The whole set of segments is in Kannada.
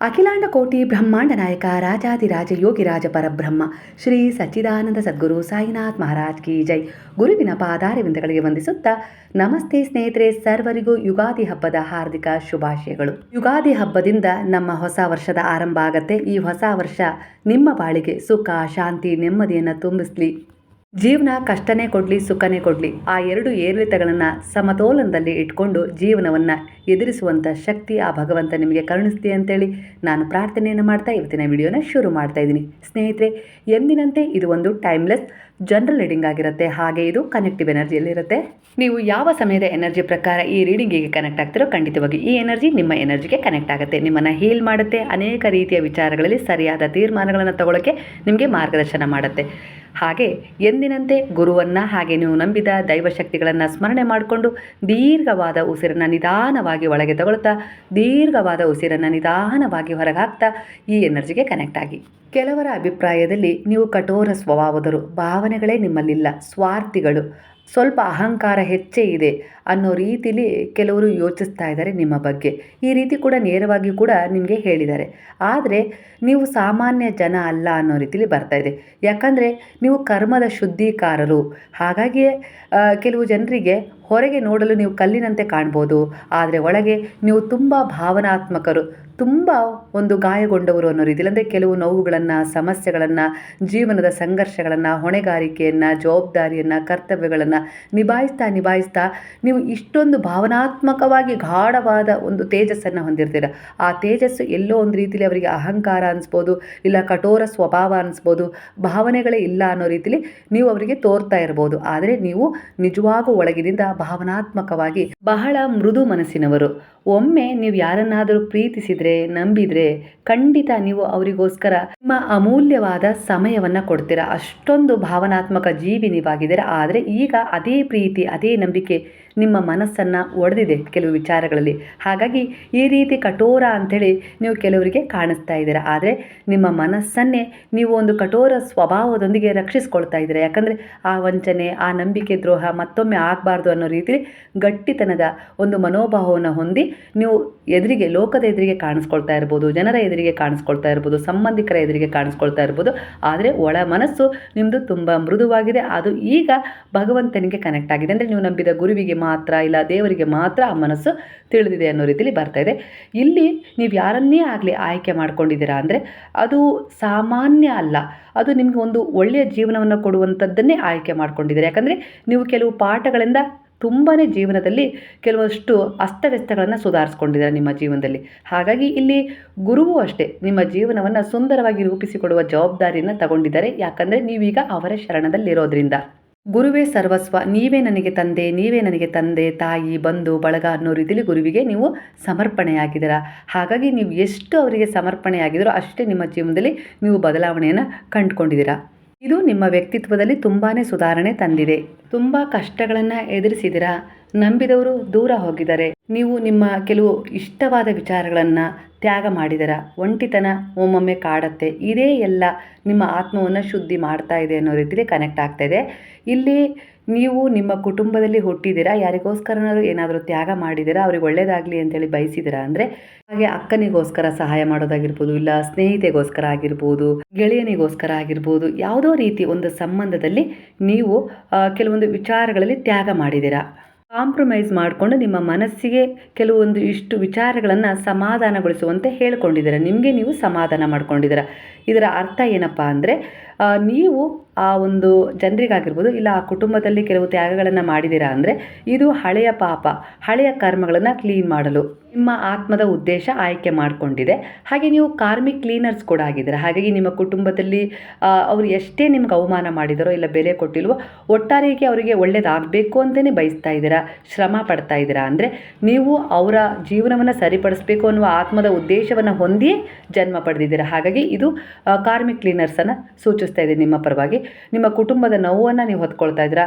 ಅಖಿಲಾಂಡ ಕೋಟಿ ಬ್ರಹ್ಮಾಂಡ ನಾಯಕ ರಾಜಾದಿರಾಜ ಯೋಗಿರಾಜ ಪರಬ್ರಹ್ಮ ಶ್ರೀ ಸಚ್ಚಿದಾನಂದ ಸದ್ಗುರು ಸಾಯಿನಾಥ್ ಮಹಾರಾಜ್ ಕಿ ಜೈ. ಗುರುವಿನ ಪಾದಾರವಿಂದಗಳಿಗೆ ವಂದಿಸುತ್ತಾ ನಮಸ್ತೆ ಸ್ನೇಹಿತರೆ, ಸರ್ವರಿಗೂ ಯುಗಾದಿ ಹಬ್ಬದ ಹಾರ್ದಿಕ ಶುಭಾಶಯಗಳು. ಯುಗಾದಿ ಹಬ್ಬದಿಂದ ನಮ್ಮ ಹೊಸ ವರ್ಷದ ಆರಂಭ ಆಗತ್ತೆ. ಈ ಹೊಸ ವರ್ಷ ನಿಮ್ಮ ಬಾಳಿಗೆ ಸುಖ, ಶಾಂತಿ, ನೆಮ್ಮದಿಯನ್ನು ತುಂಬಿಸ್ಲಿ. ಜೀವನ ಕಷ್ಟನೇ ಕೊಡಲಿ, ಸುಖನೇ ಕೊಡಲಿ, ಆ ಎರಡು ಏರಿಳಿತಗಳನ್ನು ಸಮತೋಲನದಲ್ಲಿ ಇಟ್ಕೊಂಡು ಜೀವನವನ್ನು ಎದುರಿಸುವಂಥ ಶಕ್ತಿ ಆ ಭಗವಂತ ನಿಮಗೆ ಕರುಣಿಸ್ಲಿ ಅಂತೇಳಿ ನಾನು ಪ್ರಾರ್ಥನೆಯನ್ನು ಮಾಡ್ತಾ ಇವತ್ತಿನ ವಿಡಿಯೋನ ಶುರು ಮಾಡ್ತಾ ಇದ್ದೀನಿ. ಸ್ನೇಹಿತರೆ, ಎಂದಿನಂತೆ ಇದು ಒಂದು ಟೈಮ್ಲೆಸ್ ಜನರಲ್ ರೀಡಿಂಗ್ ಆಗಿರುತ್ತೆ. ಹಾಗೆ ಇದು ಕನೆಕ್ಟಿವ್ ಎನರ್ಜಿಯಲ್ಲಿರುತ್ತೆ. ನೀವು ಯಾವ ಸಮಯದ ಎನರ್ಜಿ ಪ್ರಕಾರ ಈ ರೀಡಿಂಗಿಗೆ ಕನೆಕ್ಟ್ ಆಗ್ತಿರೋ ಖಂಡಿತವಾಗಿ ಈ ಎನರ್ಜಿ ನಿಮ್ಮ ಎನರ್ಜಿಗೆ ಕನೆಕ್ಟ್ ಆಗುತ್ತೆ, ನಿಮ್ಮನ್ನು ಹೀಲ್ ಮಾಡುತ್ತೆ. ಅನೇಕ ರೀತಿಯ ವಿಚಾರಗಳಲ್ಲಿ ಸರಿಯಾದ ತೀರ್ಮಾನಗಳನ್ನು ತಗೊಳ್ಳೋಕ್ಕೆ ನಿಮಗೆ ಮಾರ್ಗದರ್ಶನ ಮಾಡುತ್ತೆ. ಹಾಗೆ ಎಂದಿನಂತೆ ಗುರುವನ್ನು ಹಾಗೆ ನೀವು ನಂಬಿದ ದೈವಶಕ್ತಿಗಳನ್ನು ಸ್ಮರಣೆ ಮಾಡಿಕೊಂಡು ದೀರ್ಘವಾದ ಉಸಿರನ್ನು ನಿಧಾನವಾಗಿ ಒಳಗೆ ತಗೊಳ್ತಾ ದೀರ್ಘವಾದ ಉಸಿರನ್ನು ನಿಧಾನವಾಗಿ ಹೊರಗೆ ಹಾಕ್ತಾ ಈ ಎನರ್ಜಿಗೆ ಕನೆಕ್ಟ್ ಆಗಿ. ಕೆಲವರ ಅಭಿಪ್ರಾಯದಲ್ಲಿ ನೀವು ಕಠೋರ ಸ್ವಭಾವದರು, ಭಾವನೆಗಳೇ ನಿಮ್ಮಲ್ಲಿಲ್ಲ, ಸ್ವಾರ್ಥಿಗಳು, ಸ್ವಲ್ಪ ಅಹಂಕಾರ ಹೆಚ್ಚೇ ಇದೆ ಅನ್ನೋ ರೀತಿಲಿ ಕೆಲವರು ಯೋಚಿಸ್ತಾ ಇದ್ದಾರೆ ನಿಮ್ಮ ಬಗ್ಗೆ. ಈ ರೀತಿ ಕೂಡ ನೇರವಾಗಿ ಕೂಡ ನಿಮಗೆ ಹೇಳಿದ್ದಾರೆ. ಆದರೆ ನೀವು ಸಾಮಾನ್ಯ ಜನ ಅಲ್ಲ ಅನ್ನೋ ರೀತಿಲಿ ಬರ್ತಾ ಇದೆ. ಯಾಕಂದರೆ ನೀವು ಕರ್ಮದ ಶುದ್ಧೀಕಾರರು. ಹಾಗಾಗಿ ಕೆಲವು ಜನರಿಗೆ ಹೊರಗೆ ನೋಡಲು ನೀವು ಕಲ್ಲಿನಂತೆ ಕಾಣ್ಬೋದು, ಆದರೆ ಒಳಗೆ ನೀವು ತುಂಬ ಭಾವನಾತ್ಮಕರು, ತುಂಬ ಒಂದು ಗಾಯಗೊಂಡವರು ಅನ್ನೋ ರೀತಿಯಲ್ಲಿ. ಅಂದರೆ ಕೆಲವು ನೋವುಗಳನ್ನು, ಸಮಸ್ಯೆಗಳನ್ನು, ಜೀವನದ ಸಂಘರ್ಷಗಳನ್ನು, ಹೊಣೆಗಾರಿಕೆಯನ್ನು, ಜವಾಬ್ದಾರಿಯನ್ನು, ಕರ್ತವ್ಯಗಳನ್ನು ನಿಭಾಯಿಸ್ತಾ ನೀವು ಇಷ್ಟೊಂದು ಭಾವನಾತ್ಮಕವಾಗಿ ಗಾಢವಾದ ಒಂದು ತೇಜಸ್ಸನ್ನು ಹೊಂದಿರ್ತೀರ. ಆ ತೇಜಸ್ಸು ಎಲ್ಲೋ ಒಂದು ರೀತಿಯಲ್ಲಿ ಅವರಿಗೆ ಅಹಂಕಾರ ಅನಿಸ್ಬೋದು, ಇಲ್ಲ ಕಠೋರ ಸ್ವಭಾವ ಅನಿಸ್ಬೋದು, ಭಾವನೆಗಳೇ ಇಲ್ಲ ಅನ್ನೋ ರೀತಿಯಲ್ಲಿ ನೀವು ಅವರಿಗೆ ತೋರ್ತಾ ಇರ್ಬೋದು. ಆದರೆ ನೀವು ನಿಜವಾಗೂ ಒಳಗಿನಿಂದ ಭಾವನಾತ್ಮಕವಾಗಿ ಬಹಳ ಮೃದು ಮನಸ್ಸಿನವರು. ಒಮ್ಮೆ ನೀವು ಯಾರನ್ನಾದರೂ ಪ್ರೀತಿಸಿದರೆ, ನಂಬಿದರೆ ಖಂಡಿತ ನೀವು ಅವರಿಗೋಸ್ಕರ ನಿಮ್ಮ ಅಮೂಲ್ಯವಾದ ಸಮಯವನ್ನು ಕೊಡ್ತೀರಾ. ಅಷ್ಟೊಂದು ಭಾವನಾತ್ಮಕ ಜೀವಿ ನೀವಾಗಿದ್ದೀರಾ. ಆದರೆ ಈಗ ಅದೇ ಪ್ರೀತಿ, ಅದೇ ನಂಬಿಕೆ ನಿಮ್ಮ ಮನಸ್ಸನ್ನು ಒಡೆದಿದೆ ಕೆಲವು ವಿಚಾರಗಳಲ್ಲಿ. ಹಾಗಾಗಿ ಈ ರೀತಿ ಕಠೋರ ಅಂಥೇಳಿ ನೀವು ಕೆಲವರಿಗೆ ಕಾಣಿಸ್ತಾ ಇದ್ದೀರಾ. ಆದರೆ ನಿಮ್ಮ ಮನಸ್ಸನ್ನೇ ನೀವು ಒಂದು ಕಠೋರ ಸ್ವಭಾವದೊಂದಿಗೆ ರಕ್ಷಿಸ್ಕೊಳ್ತಾ ಇದ್ದೀರಾ. ಯಾಕಂದರೆ ಆ ವಂಚನೆ, ಆ ನಂಬಿಕೆ ದ್ರೋಹ ಮತ್ತೊಮ್ಮೆ ಆಗಬಾರ್ದು ಅನ್ನೋ ರೀತಿ ಗಟ್ಟಿತನದ ಒಂದು ಮನೋಭಾವವನ್ನು ಹೊಂದಿ ನೀವು ಎದುರಿಗೆ, ಲೋಕದ ಎದುರಿಗೆ ಕಾಣಿಸ್ಕೊಳ್ತಾ ಇರ್ಬೋದು, ಜನರ ಎದುರಿಗೆ ಕಾಣಿಸ್ಕೊಳ್ತಾ ಇರ್ಬೋದು, ಸಂಬಂಧಿಕರ ಎದುರಿಗೆ ಕಾಣಿಸ್ಕೊಳ್ತಾ ಇರ್ಬೋದು. ಆದರೆ ಒಳ ಮನಸ್ಸು ನಿಮ್ಮದು ತುಂಬ ಮೃದುವಾಗಿದೆ. ಅದು ಈಗ ಭಗವಂತನಿಗೆ ಕನೆಕ್ಟ್ ಆಗಿದೆ. ಅಂದರೆ ನೀವು ನಂಬಿದ ಗುರುವಿಗೆ ಮಾತ್ರ, ಇಲ್ಲ ದೇವರಿಗೆ ಮಾತ್ರ ಆ ಮನಸ್ಸು ತಿಳಿದಿದೆ ಅನ್ನೋ ರೀತಿಯಲ್ಲಿ ಬರ್ತಾ ಇದೆ. ಇಲ್ಲಿ ನೀವು ಯಾರನ್ನೇ ಆಗಲಿ ಆಯ್ಕೆ ಮಾಡ್ಕೊಂಡಿದ್ದೀರಾ ಅಂದರೆ ಅದು ಸಾಮಾನ್ಯ ಅಲ್ಲ, ಅದು ನಿಮಗೆ ಒಂದು ಒಳ್ಳೆಯ ಜೀವನವನ್ನು ಕೊಡುವಂಥದ್ದನ್ನೇ ಆಯ್ಕೆ ಮಾಡ್ಕೊಂಡಿದ್ದೀರಾ. ಯಾಕಂದರೆ ನೀವು ಕೆಲವು ಪಾಠಗಳಿಂದ ತುಂಬಾ ಜೀವನದಲ್ಲಿ ಕೆಲವಷ್ಟು ಅಸ್ತವ್ಯಸ್ತಗಳನ್ನು ಸುಧಾರಿಸ್ಕೊಂಡಿದ್ದಾರೆ ನಿಮ್ಮ ಜೀವನದಲ್ಲಿ. ಹಾಗಾಗಿ ಇಲ್ಲಿ ಗುರುವೂ ಅಷ್ಟೇ ನಿಮ್ಮ ಜೀವನವನ್ನು ಸುಂದರವಾಗಿ ರೂಪಿಸಿಕೊಡುವ ಜವಾಬ್ದಾರಿಯನ್ನು ತಗೊಂಡಿದ್ದಾರೆ. ಯಾಕಂದರೆ ನೀವೀಗ ಅವರ ಶರಣದಲ್ಲಿರೋದ್ರಿಂದ. ಗುರುವೇ ಸರ್ವಸ್ವ, ನೀವೇ ನನಗೆ ತಂದೆ, ನೀವೇ ನನಗೆ ತಂದೆ, ತಾಯಿ, ಬಂಧು ಬಳಗ ಅನ್ನೋ ರೀತಿಯಲ್ಲಿ ಗುರುವಿಗೆ ನೀವು ಸಮರ್ಪಣೆಯಾಗಿದ್ದೀರಾ. ಹಾಗಾಗಿ ನೀವು ಎಷ್ಟು ಅವರಿಗೆ ಸಮರ್ಪಣೆಯಾಗಿದ್ದೀರೋ ಅಷ್ಟೇ ನಿಮ್ಮ ಜೀವನದಲ್ಲಿ ನೀವು ಬದಲಾವಣೆಯನ್ನು ಕಂಡುಕೊಂಡಿದ್ದೀರಾ. ಇದು ನಿಮ್ಮ ವ್ಯಕ್ತಿತ್ವದಲ್ಲಿ ತುಂಬಾ ಸುಧಾರಣೆ ತಂದಿದೆ. ತುಂಬ ಕಷ್ಟಗಳನ್ನು ಎದುರಿಸಿದ್ದೀರಾ, ನಂಬಿದವರು ದೂರ ಹೋಗಿದ್ದಾರೆ, ನೀವು ನಿಮ್ಮ ಕೆಲವು ಇಷ್ಟವಾದ ವಿಚಾರಗಳನ್ನು ತ್ಯಾಗ ಮಾಡಿದ್ದೀರಾ, ಒಂಟಿತನ ಒಮ್ಮೊಮ್ಮೆ ಕಾಡತ್ತೆ. ಇದೇ ಎಲ್ಲ ನಿಮ್ಮ ಆತ್ಮವನ್ನು ಶುದ್ಧಿ ಮಾಡ್ತಾ ಇದೆ ಅನ್ನೋ ರೀತಿಯಲ್ಲಿ ಕನೆಕ್ಟ್ ಆಗ್ತಾ ಇದೆ. ಇಲ್ಲಿ ನೀವು ನಿಮ್ಮ ಕುಟುಂಬದಲ್ಲಿ ಹುಟ್ಟಿದ್ದೀರಾ, ಯಾರಿಗೋಸ್ಕರನಾದರೂ ಏನಾದರೂ ತ್ಯಾಗ ಮಾಡಿದ್ದೀರಾ, ಅವ್ರಿಗೆ ಒಳ್ಳೆಯದಾಗಲಿ ಅಂತೇಳಿ ಬಯಸಿದ್ದೀರಾ. ಅಂದರೆ ಹಾಗೆ ಅಕ್ಕನಿಗೋಸ್ಕರ ಸಹಾಯ ಮಾಡೋದಾಗಿರ್ಬೋದು, ಇಲ್ಲ ಸ್ನೇಹಿತೆಗೋಸ್ಕರ ಆಗಿರ್ಬೋದು, ಗೆಳೆಯನಿಗೋಸ್ಕರ ಆಗಿರ್ಬೋದು, ಯಾವುದೋ ರೀತಿ ಒಂದು ಸಂಬಂಧದಲ್ಲಿ ನೀವು ಕೆಲವೊಂದು ವಿಚಾರಗಳಲ್ಲಿ ತ್ಯಾಗ ಮಾಡಿದ್ದೀರಾ. ಕಾಂಪ್ರಮೈಸ್ ಮಾಡಿಕೊಂಡು ನಿಮ್ಮ ಮನಸ್ಸಿಗೆ ಕೆಲವೊಂದು ಇಷ್ಟು ವಿಚಾರಗಳನ್ನು ಸಮಾಧಾನಗೊಳಿಸುವಂತೆ ಹೇಳ್ಕೊಂಡಿದ್ದೀರಾ. ನಿಮಗೆ ನೀವು ಸಮಾಧಾನ ಮಾಡ್ಕೊಂಡಿದ್ದೀರಾ. ಇದರ ಅರ್ಥ ಏನಪ್ಪ ಅಂದರೆ ನೀವು ಆ ಒಂದು ಜನರಿಗಾಗಿರ್ಬೋದು, ಇಲ್ಲ ಆ ಕುಟುಂಬದಲ್ಲಿ ಕೆಲವು ತ್ಯಾಗಗಳನ್ನು ಮಾಡಿದ್ದೀರಾ ಅಂದರೆ ಇದು ಹಳೆಯ ಪಾಪ, ಹಳೆಯ ಕರ್ಮಗಳನ್ನು ಕ್ಲೀನ್ ಮಾಡಲು ನಿಮ್ಮ ಆತ್ಮದ ಉದ್ದೇಶ ಆಯ್ಕೆ ಮಾಡಿಕೊಂಡಿದೆ. ಹಾಗೆ ನೀವು ಕಾರ್ಮಿಕ್ ಕ್ಲೀನರ್ಸ್ ಕೂಡ ಆಗಿದ್ದೀರಾ. ಹಾಗಾಗಿ ನಿಮ್ಮ ಕುಟುಂಬದಲ್ಲಿ ಅವರು ಎಷ್ಟೇ ನಿಮ್ಗೆ ಅವಮಾನ ಮಾಡಿದಾರೋ, ಇಲ್ಲ ಬೆಲೆ ಕೊಟ್ಟಿಲ್ವೋ, ಒಟ್ಟಾರೆಯಾಗಿ ಅವರಿಗೆ ಒಳ್ಳೆಯದಾಗಬೇಕು ಅಂತಲೇ ಬಯಸ್ತಾ ಇದ್ದೀರಾ, ಶ್ರಮ ಪಡ್ತಾ ಇದ್ದೀರಾ. ಅಂದರೆ ನೀವು ಅವರ ಜೀವನವನ್ನು ಸರಿಪಡಿಸಬೇಕು ಅನ್ನುವ ಆತ್ಮದ ಉದ್ದೇಶವನ್ನು ಹೊಂದಿಯೇ ಜನ್ಮ ಪಡೆದಿದ್ದೀರಾ. ಹಾಗಾಗಿ ಇದು ಕಾರ್ಮಿಕ್ ಕ್ಲೀನರ್ಸನ್ನು ಸೂಚಿಸ್ತಾ ಇದೆ ನಿಮ್ಮ ಪರವಾಗಿ. ನಿಮ್ಮ ಕುಟುಂಬದ ನೋವನ್ನು ನೀವು ಹೊತ್ಕೊಳ್ತಾ ಇದ್ದೀರಾ,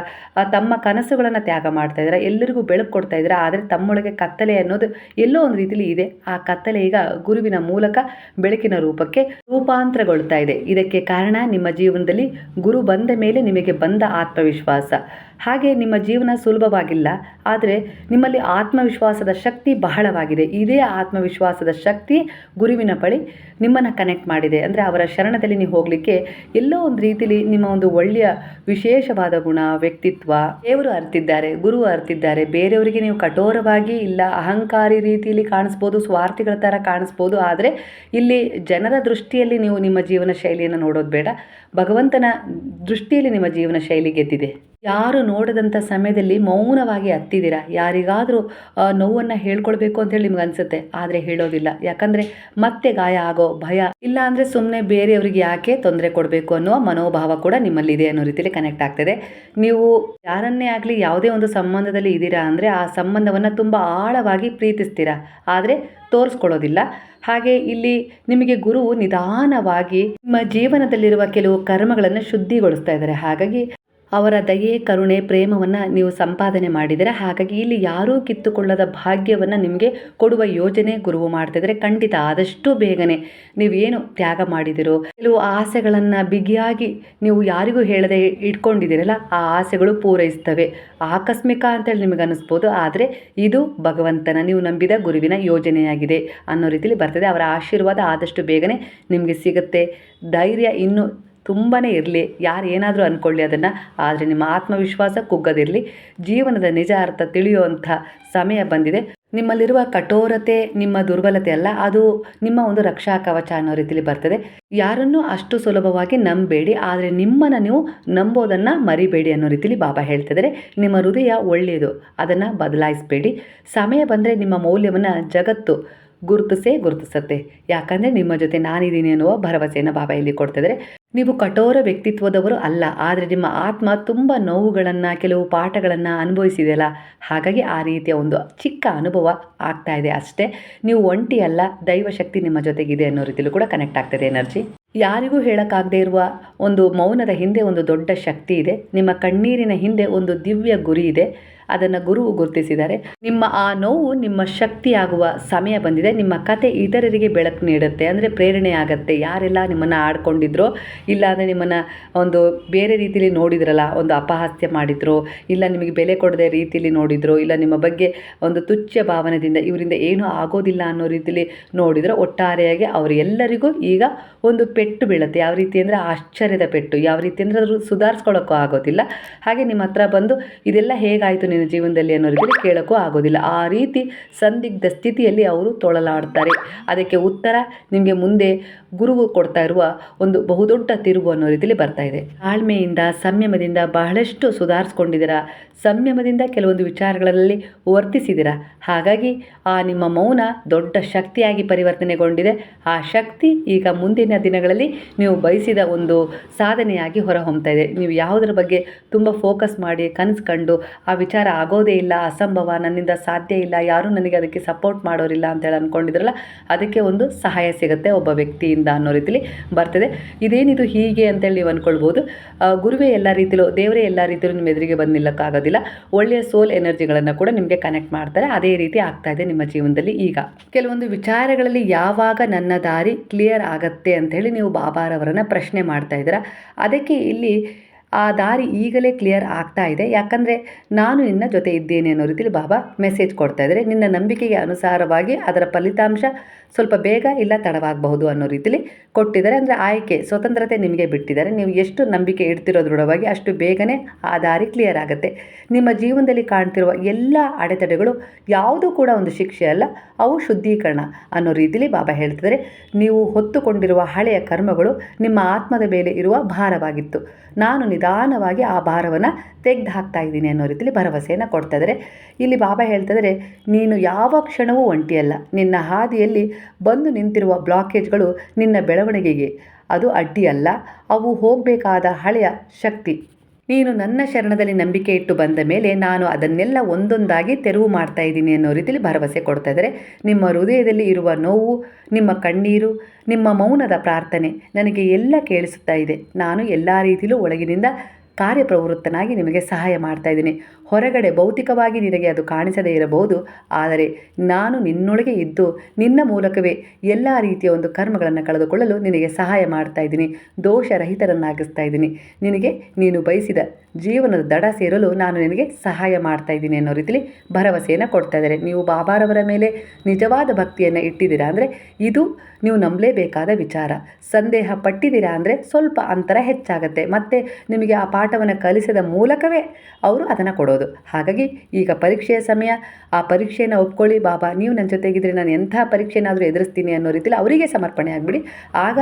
ತಮ್ಮ ಕನಸುಗಳನ್ನು ತ್ಯಾಗ ಮಾಡ್ತಾ ಇದ್ದೀರಾ, ಎಲ್ಲರಿಗೂ ಬೆಳಕು ಕೊಡ್ತಾ ಇದ್ದೀರಾ. ಆದರೆ ತಮ್ಮೊಳಗೆ ಕತ್ತಲೆ ಅನ್ನೋದು ಎಲ್ಲೋ ಒಂದು ರೀತಿಯಲ್ಲಿ ಇದೆ. ಆ ಕತ್ತಲೆ ಈಗ ಗುರುವಿನ ಮೂಲಕ ಬೆಳಕಿನ ರೂಪಕ್ಕೆ ರೂಪಾಂತರಗೊಳ್ತಾ ಇದೆ. ಇದಕ್ಕೆ ಕಾರಣ ನಿಮ್ಮ ಜೀವನದಲ್ಲಿ ಗುರು ಬಂದ ಮೇಲೆ ನಿಮಗೆ ಬಂದ ಆತ್ಮವಿಶ್ವಾಸ. ಹಾಗೆ ನಿಮ್ಮ ಜೀವನ ಸುಲಭವಾಗಿಲ್ಲ, ಆದರೆ ನಿಮ್ಮಲ್ಲಿ ಆತ್ಮವಿಶ್ವಾಸದ ಶಕ್ತಿ ಬಹಳವಾಗಿದೆ. ಇದೇ ಆತ್ಮವಿಶ್ವಾಸದ ಶಕ್ತಿ ಗುರುವಿನ ಬಳಿ ನಿಮ್ಮನ್ನು ಕನೆಕ್ಟ್ ಮಾಡಿದೆ. ಅಂದರೆ ಅವರ ಶರಣದಲ್ಲಿ ನೀವು ಹೋಗಲಿಕ್ಕೆ ಎಲ್ಲೋ ಒಂದು ರೀತಿಯಲ್ಲಿ ನಿಮ್ಮ ಒಂದು ಒಳ್ಳೆಯ ವಿಶೇಷವಾದ ಗುಣ, ವ್ಯಕ್ತಿತ್ವ ದೇವರು ಅರ್ತಿದ್ದಾರೆ, ಗುರು ಅರ್ತಿದ್ದಾರೆ. ಬೇರೆಯವರಿಗೆ ನೀವು ಕಠೋರವಾಗಿ ಇಲ್ಲ ಅಹಂಕಾರಿ ರೀತಿಯಲ್ಲಿ ಕಾಣಿಸ್ಬೋದು, ಸ್ವಾರ್ಥಿಗಳ ಥರ ಕಾಣಿಸ್ಬೋದು. ಆದರೆ ಇಲ್ಲಿ ಜನರ ದೃಷ್ಟಿಯಲ್ಲಿ ನೀವು ನಿಮ್ಮ ಜೀವನ ಶೈಲಿಯನ್ನು ನೋಡೋದು ಬೇಡ, ಭಗವಂತನ ದೃಷ್ಟಿಯಲ್ಲಿ ನಿಮ್ಮ ಜೀವನ ಶೈಲಿ ಗೆದ್ದಿದೆ. ಯಾರು ನೋಡದಂಥ ಸಮಯದಲ್ಲಿ ಮೌನವಾಗಿ ಹತ್ತಿದ್ದೀರಾ. ಯಾರಿಗಾದರೂ ನೋವನ್ನು ಹೇಳ್ಕೊಳ್ಬೇಕು ಅಂತ ಹೇಳಿ ನಿಮ್ಗೆ ಅನಿಸುತ್ತೆ, ಆದರೆ ಹೇಳೋದಿಲ್ಲ. ಯಾಕಂದರೆ ಮತ್ತೆ ಗಾಯ ಆಗೋ ಭಯ, ಇಲ್ಲ ಅಂದರೆ ಸುಮ್ಮನೆ ಬೇರೆಯವರಿಗೆ ಯಾಕೆ ತೊಂದರೆ ಕೊಡಬೇಕು ಅನ್ನೋ ಮನೋಭಾವ ಕೂಡ ನಿಮ್ಮಲ್ಲಿದೆ ಅನ್ನೋ ರೀತಿಯಲ್ಲಿ ಕನೆಕ್ಟ್ ಆಗ್ತದೆ. ನೀವು ಯಾರನ್ನೇ ಆಗಲಿ ಯಾವುದೇ ಒಂದು ಸಂಬಂಧದಲ್ಲಿ ಇದ್ದೀರಾ ಅಂದರೆ ಆ ಸಂಬಂಧವನ್ನು ತುಂಬ ಆಳವಾಗಿ ಪ್ರೀತಿಸ್ತೀರಾ, ಆದರೆ ತೋರಿಸ್ಕೊಳ್ಳೋದಿಲ್ಲ. ಹಾಗೆ ಇಲ್ಲಿ ನಿಮಗೆ ಗುರು ನಿಧಾನವಾಗಿ ನಿಮ್ಮ ಜೀವನದಲ್ಲಿರುವ ಕೆಲವು ಕರ್ಮಗಳನ್ನು ಶುದ್ಧಿಗೊಳಿಸ್ತಾ ಇದ್ದಾರೆ. ಹಾಗಾಗಿ ಅವರ ದಯೆ, ಕರುಣೆ, ಪ್ರೇಮವನ್ನು ನೀವು ಸಂಪಾದನೆ ಮಾಡಿದರೆ, ಹಾಗಾಗಿ ಇಲ್ಲಿ ಯಾರೂ ಕಿತ್ತುಕೊಳ್ಳದ ಭಾಗ್ಯವನ್ನು ನಿಮಗೆ ಕೊಡುವ ಯೋಜನೆ ಗುರುವು ಮಾಡ್ತಿದ್ದಾರೆ. ಖಂಡಿತ ಆದಷ್ಟು ಬೇಗನೆ ನೀವೇನು ತ್ಯಾಗ ಮಾಡಿದಿರೋ, ಕೆಲವು ಆಸೆಗಳನ್ನು ಬಿಗಿಯಾಗಿ ನೀವು ಯಾರಿಗೂ ಹೇಳದೆ ಇಟ್ಕೊಂಡಿದ್ದೀರಲ್ಲ, ಆ ಆಸೆಗಳು ಪೂರೈಸ್ತವೆ. ಆಕಸ್ಮಿಕ ಅಂತೇಳಿ ನಿಮಗೆ ಅನ್ನಿಸ್ಬೋದು, ಆದರೆ ಇದು ಭಗವಂತನ, ನೀವು ನಂಬಿದ ಗುರುವಿನ ಯೋಜನೆಯಾಗಿದೆ ಅನ್ನೋ ರೀತಿಯಲ್ಲಿ ಬರ್ತದೆ. ಅವರ ಆಶೀರ್ವಾದ ಆದಷ್ಟು ಬೇಗನೆ ನಿಮಗೆ ಸಿಗುತ್ತೆ. ಧೈರ್ಯ ಇನ್ನೂ ತುಂಬಾ ಇರಲಿ, ಯಾರು ಏನಾದರೂ ಅಂದ್ಕೊಳ್ಳಿ ಅದನ್ನು, ಆದರೆ ನಿಮ್ಮ ಆತ್ಮವಿಶ್ವಾಸ ಕುಗ್ಗದಿರಲಿ. ಜೀವನದ ನಿಜ ಅರ್ಥ ತಿಳಿಯುವಂಥ ಸಮಯ ಬಂದಿದೆ. ನಿಮ್ಮಲ್ಲಿರುವ ಕಠೋರತೆ ನಿಮ್ಮ ದುರ್ಬಲತೆ ಅಲ್ಲ, ಅದು ನಿಮ್ಮ ಒಂದು ರಕ್ಷಾ ಕವಚ ಅನ್ನೋ ರೀತಿಯಲ್ಲಿ ಬರ್ತದೆ. ಯಾರನ್ನೂ ಅಷ್ಟು ಸುಲಭವಾಗಿ ನಂಬಬೇಡಿ, ಆದರೆ ನಿಮ್ಮನ್ನು ನೀವು ನಂಬೋದನ್ನು ಮರಿಬೇಡಿ ಅನ್ನೋ ರೀತಿಯಲ್ಲಿ ಬಾಬಾ ಹೇಳ್ತಿದ್ದಾರೆ. ನಿಮ್ಮ ಹೃದಯ ಒಳ್ಳೆಯದು, ಅದನ್ನು ಬದಲಾಯಿಸಬೇಡಿ. ಸಮಯ ಬಂದರೆ ನಿಮ್ಮ ಮೌಲ್ಯವನ್ನು ಜಗತ್ತು ಗುರುತಿಸುತ್ತೆ. ಯಾಕಂದರೆ ನಿಮ್ಮ ಜೊತೆ ನಾನಿದ್ದೀನಿ ಅನ್ನುವ ಭರವಸೆಯನ್ನು ಬಾಬಾ ಇಲ್ಲಿ ಕೊಡ್ತಿದ್ದಾರೆ. ನೀವು ಕಠೋರ ವ್ಯಕ್ತಿತ್ವದವರು ಅಲ್ಲ, ಆದರೆ ನಿಮ್ಮ ಆತ್ಮ ತುಂಬ ನೋವುಗಳನ್ನು, ಕೆಲವು ಪಾಠಗಳನ್ನು ಅನುಭವಿಸಿದೆಯಲ್ಲ, ಹಾಗಾಗಿ ಆ ರೀತಿಯ ಒಂದು ಚಿಕ್ಕ ಅನುಭವ ಆಗ್ತಾ ಇದೆ ಅಷ್ಟೇ. ನೀವು ಒಂಟಿ ಅಲ್ಲ, ದೈವಶಕ್ತಿ ನಿಮ್ಮ ಜೊತೆಗಿದೆ ಅನ್ನೋ ರೀತಿಯಲ್ಲೂ ಕೂಡ ಕನೆಕ್ಟ್ ಆಗ್ತದೆ ಎನರ್ಜಿ. ಯಾರಿಗೂ ಹೇಳೋಕ್ಕಾಗದೇ ಇರುವ ಒಂದು ಮೌನದ ಹಿಂದೆ ಒಂದು ದೊಡ್ಡ ಶಕ್ತಿ ಇದೆ. ನಿಮ್ಮ ಕಣ್ಣೀರಿನ ಹಿಂದೆ ಒಂದು ದಿವ್ಯ ಗುರಿ ಇದೆ, ಅದನ್ನು ಗುರುವು ಗುರುತಿಸಿದ್ದಾರೆ. ನಿಮ್ಮ ಆ ನೋವು ನಿಮ್ಮ ಶಕ್ತಿಯಾಗುವ ಸಮಯ ಬಂದಿದೆ. ನಿಮ್ಮ ಕತೆ ಇತರರಿಗೆ ಬೆಳಕು ನೀಡುತ್ತೆ, ಅಂದರೆ ಪ್ರೇರಣೆ ಆಗುತ್ತೆ. ಯಾರೆಲ್ಲ ನಿಮ್ಮನ್ನು ಆಡ್ಕೊಂಡಿದ್ರೋ, ಇಲ್ಲ ಅಂದರೆ ನಿಮ್ಮನ್ನು ಒಂದು ಬೇರೆ ರೀತಿಯಲ್ಲಿ ನೋಡಿದ್ರಲ್ಲ, ಒಂದು ಅಪಹಾಸ್ಯ ಮಾಡಿದ್ರು, ಇಲ್ಲ ನಿಮಗೆ ಬೆಲೆ ಕೊಡದೆ ರೀತಿಯಲ್ಲಿ ನೋಡಿದ್ರು, ಇಲ್ಲ ನಿಮ್ಮ ಬಗ್ಗೆ ಒಂದು ತುಚ್ಛ ಭಾವನೆಯಿಂದ ಇವರಿಂದ ಏನೂ ಆಗೋದಿಲ್ಲ ಅನ್ನೋ ರೀತಿಯಲ್ಲಿ ನೋಡಿದ್ರು, ಒಟ್ಟಾರೆಯಾಗಿ ಅವರೆಲ್ಲರಿಗೂ ಈಗ ಒಂದು ಪೆಟ್ಟು ಬೀಳುತ್ತೆ. ಯಾವ ರೀತಿ ಅಂದರೆ ಆಶ್ಚರ್ಯದ ಪೆಟ್ಟು. ಯಾವ ರೀತಿ ಅಂದರೆ ಅದು ಸುಧಾರಿಸ್ಕೊಳ್ಳೋಕ್ಕೂ ಆಗೋದಿಲ್ಲ. ಹಾಗೆ ನಿಮ್ಮ ಹತ್ರ ಬಂದು ಇದೆಲ್ಲ ಹೇಗಾಯಿತು ನಿನ್ನ ಜೀವನದಲ್ಲಿ ಅನ್ನೋ ರೀತಿಯಲ್ಲಿ ಕೇಳೋಕ್ಕೂ ಆಗೋದಿಲ್ಲ. ಆ ರೀತಿ ಸಂದಿಗ್ಧ ಸ್ಥಿತಿಯಲ್ಲಿ ಅವರು ತೊಳಲಾಡ್ತಾರೆ. ಅದಕ್ಕೆ ಉತ್ತರ ನಿಮಗೆ ಮುಂದೆ ಗುರುವು ಕೊಡ್ತಾ ಇರುವ ಒಂದು ಬಹುದೊಡ್ಡ ತಿರುವು ಅನ್ನೋ ರೀತಿಯಲ್ಲಿ ಬರ್ತಾ ಇದೆ. ತಾಳ್ಮೆಯಿಂದ, ಸಂಯಮದಿಂದ ಬಹಳಷ್ಟು ಸುಧಾರಿಸ್ಕೊಂಡಿದ್ದೀರಾ. ಸಂಯಮದಿಂದ ಕೆಲವೊಂದು ವಿಚಾರಗಳಲ್ಲಿ ವರ್ತಿಸಿದ್ದೀರಾ. ಹಾಗಾಗಿ ಆ ನಿಮ್ಮ ಮೌನ ದೊಡ್ಡ ಶಕ್ತಿಯಾಗಿ ಪರಿವರ್ತನೆಗೊಂಡಿದೆ. ಆ ಶಕ್ತಿ ಈಗ ಮುಂದಿನ ದಿನಗಳಲ್ಲಿ ನೀವು ಬಯಸಿದ ಒಂದು ಸಾಧನೆಯಾಗಿ ಹೊರಹೊಮ್ತಾ ಇದೆ. ನೀವು ಯಾವುದರ ಬಗ್ಗೆ ತುಂಬ ಫೋಕಸ್ ಮಾಡಿ ಕನಸು ಕಂಡು ಆ ವಿಚಾರ ಆಗೋದೇ ಇಲ್ಲ, ಅಸಂಭವ, ನನ್ನಿಂದ ಸಾಧ್ಯ ಇಲ್ಲ, ಯಾರೂ ನನಗೆ ಅದಕ್ಕೆ ಸಪೋರ್ಟ್ ಮಾಡೋರಿಲ್ಲ ಅಂತೇಳಿ ಅಂದ್ಕೊಂಡಿದ್ರಲ್ಲ, ಅದಕ್ಕೆ ಒಂದು ಸಹಾಯ ಸಿಗುತ್ತೆ ಒಬ್ಬ ವ್ಯಕ್ತಿಯಿಂದ ಅನ್ನೋ ರೀತಿಯಲ್ಲಿ ಬರ್ತದೆ. ಇದೇನಿದು ಹೀಗೆ ಅಂತೇಳಿ ನೀವು ಅಂದ್ಕೊಳ್ಬೋದು. ಗುರುವೇ ಎಲ್ಲ ರೀತಿಯಲ್ಲೂ, ದೇವರೇ ಎಲ್ಲ ರೀತಿಯಲ್ಲೂ ನಿಮ್ಮ ಎದುರಿಗೆ ಬಂದು ನಿಲ್ಲಕ್ಕಾಗೋದಿಲ್ಲ. ಒಳ್ಳೆಯ ಸೋಲ್ ಎನರ್ಜಿಗಳನ್ನು ಕೂಡ ನಿಮಗೆ ಕನೆಕ್ಟ್ ಮಾಡ್ತಾರೆ. ಅದೇ ರೀತಿ ಆಗ್ತಾ ಇದೆ ನಿಮ್ಮ ಜೀವನದಲ್ಲಿ. ಈಗ ಕೆಲವೊಂದು ವಿಚಾರಗಳಲ್ಲಿ ಯಾವಾಗ ನನ್ನ ದಾರಿ ಕ್ಲಿಯರ್ ಆಗತ್ತೆ ಅಂಥೇಳಿ ನೀವು ಬಾಬಾರವರನ್ನು ಪ್ರಶ್ನೆ ಮಾಡ್ತಾ ಇದ್ದೀರಾ. ಅದಕ್ಕೆ ಇಲ್ಲಿ ಆ ದಾರಿ ಈಗಲೇ ಕ್ಲಿಯರ್ ಆಗ್ತಾ ಇದೆ. ಯಾಕಂದರೆ ನಾನು ನಿನ್ನ ಜೊತೆ ಇದ್ದೇನೆ ಅನ್ನೋ ರೀತಿಯಲ್ಲಿ ಬಾಬಾ ಮೆಸೇಜ್ ಕೊಡ್ತಾ ಇದ್ದಾರೆ. ನಿನ್ನ ನಂಬಿಕೆಗೆ ಅನುಸಾರವಾಗಿ ಅದರ ಫಲಿತಾಂಶ ಸ್ವಲ್ಪ ಬೇಗ ಇಲ್ಲ ತಡವಾಗಬಹುದು ಅನ್ನೋ ರೀತಿಯಲ್ಲಿ ಕೊಟ್ಟಿದ್ದಾರೆ. ಅಂದರೆ ಆಯ್ಕೆ, ಸ್ವತಂತ್ರತೆ ನಿಮಗೆ ಬಿಟ್ಟಿದ್ದಾರೆ. ನೀವು ಎಷ್ಟು ನಂಬಿಕೆ ಇಡ್ತಿರೋದ್ರೊಳಗಾಗಿ ಅಷ್ಟು ಬೇಗನೆ ಆ ದಾರಿ ಕ್ಲಿಯರ್ ಆಗುತ್ತೆ. ನಿಮ್ಮ ಜೀವನದಲ್ಲಿ ಕಾಣ್ತಿರುವ ಎಲ್ಲ ಅಡೆತಡೆಗಳು ಯಾವುದೂ ಕೂಡ ಒಂದು ಶಿಕ್ಷೆ ಅಲ್ಲ, ಅವು ಶುದ್ಧೀಕರಣ ಅನ್ನೋ ರೀತಿಯಲ್ಲಿ ಬಾಬಾ ಹೇಳ್ತಿದ್ದಾರೆ. ನೀವು ಹೊತ್ತುಕೊಂಡಿರುವ ಹಳೆಯ ಕರ್ಮಗಳು ನಿಮ್ಮ ಆತ್ಮದ ಮೇಲೆ ಇರುವ ಭಾರವಾಗಿತ್ತು. ನಾನು ನಿಧಾನವಾಗಿ ಆ ಭಾರವನ್ನು ತೆಗೆದು ಹಾಕ್ತಾ ಇದ್ದೀನಿ ಅನ್ನೋ ರೀತಿಯಲ್ಲಿ ಭರವಸೆಯನ್ನು ಕೊಡ್ತಾ ಇದ್ದಾರೆ. ಇಲ್ಲಿ ಬಾಬಾ ಹೇಳ್ತಿದ್ದಾರೆ, ನೀನು ಯಾವ ಕ್ಷಣವೂ ಒಂಟಿಯಲ್ಲ. ನಿನ್ನ ಹಾದಿಯಲ್ಲಿ ಬಂದು ನಿಂತಿರುವ ಬ್ಲಾಕೇಜ್ಗಳು ನಿನ್ನ ಬೆಳವಣಿಗೆಗೆ ಅದು ಅಡ್ಡಿಯಲ್ಲ, ಅವು ಹೋಗಬೇಕಾದ ಹಳೆಯ ಶಕ್ತಿ. ನೀನು ನನ್ನ ಶರಣದಲ್ಲಿ ನಂಬಿಕೆ ಇಟ್ಟು ಬಂದ ಮೇಲೆ ನಾನು ಅದನ್ನೆಲ್ಲ ಒಂದೊಂದಾಗಿ ತೆರವು ಮಾಡ್ತಾ ಇದ್ದೀನಿ ಅನ್ನೋ ರೀತಿಯಲ್ಲಿ ಭರವಸೆ ಕೊಡ್ತಾ ಇದ್ದಾರೆ. ನಿಮ್ಮ ಹೃದಯದಲ್ಲಿ ಇರುವ ನೋವು, ನಿಮ್ಮ ಕಣ್ಣೀರು, ನಿಮ್ಮ ಮೌನದ ಪ್ರಾರ್ಥನೆ ನನಗೆ ಎಲ್ಲ ಕೇಳಿಸುತ್ತಾ ಇದೆ. ನಾನು ಎಲ್ಲ ರೀತಿಯಲ್ಲೂ ಒಳಗಿನಿಂದ ಕಾರ್ಯಪ್ರವೃತ್ತನಾಗಿ ನಿಮಗೆ ಸಹಾಯ ಮಾಡ್ತಾ ಇದ್ದೀನಿ. ಹೊರಗಡೆ ಭೌತಿಕವಾಗಿ ನಿನಗೆ ಅದು ಕಾಣಿಸದೇ ಇರಬಹುದು, ಆದರೆ ನಾನು ನಿನ್ನೊಳಗೆ ಇದ್ದು ನಿನ್ನ ಮೂಲಕವೇ ಎಲ್ಲ ರೀತಿಯ ಒಂದು ಕರ್ಮಗಳನ್ನು ಕಳೆದುಕೊಳ್ಳಲು ನಿನಗೆ ಸಹಾಯ ಮಾಡ್ತಾ ಇದ್ದೀನಿ. ದೋಷರಹಿತರನ್ನಾಗಿಸ್ತಾ ಇದ್ದೀನಿ. ನಿನಗೆ ನೀನು ಬಯಸಿದ ಜೀವನದ ದಡ ಸೇರಲು ನಾನು ನಿನಗೆ ಸಹಾಯ ಮಾಡ್ತಾ ಇದ್ದೀನಿ ಅನ್ನೋ ರೀತಿಯಲ್ಲಿ ಭರವಸೆಯನ್ನು ಕೊಡ್ತಾ ಇದ್ದಾರೆ. ನೀವು ಬಾಬಾರವರ ಮೇಲೆ ನಿಜವಾದ ಭಕ್ತಿಯನ್ನು ಇಟ್ಟಿದ್ದೀರಾ ಅಂದರೆ ಇದು ನೀವು ನಂಬಲೇಬೇಕಾದ ವಿಚಾರ. ಸಂದೇಹ ಪಟ್ಟಿದ್ದೀರಾ ಅಂದರೆ ಸ್ವಲ್ಪ ಅಂತರ ಹೆಚ್ಚಾಗತ್ತೆ. ಮತ್ತು ನಿಮಗೆ ಆ ಪಾಠವನ್ನು ಕಲಿಸಿದ ಮೂಲಕವೇ ಅವರು ಅದನ್ನು ಕೊಡೋದು. ಹಾಗಾಗಿ ಈಗ ಪರೀಕ್ಷೆಯ ಸಮಯ, ಆ ಪರೀಕ್ಷೆಯನ್ನು ಒಪ್ಕೊಳ್ಳಿ. ಬಾಬಾ ನೀವು ನನ್ನ ಜೊತೆಗಿದ್ರೆ ನಾನು ಎಂಥ ಪರೀಕ್ಷೆನಾದರೂ ಎದುರಿಸ್ತೀನಿ ಅನ್ನೋ ರೀತಿಯಲ್ಲಿ ಅವರಿಗೆ ಸಮರ್ಪಣೆ ಆಗಿಬಿಡಿ. ಆಗ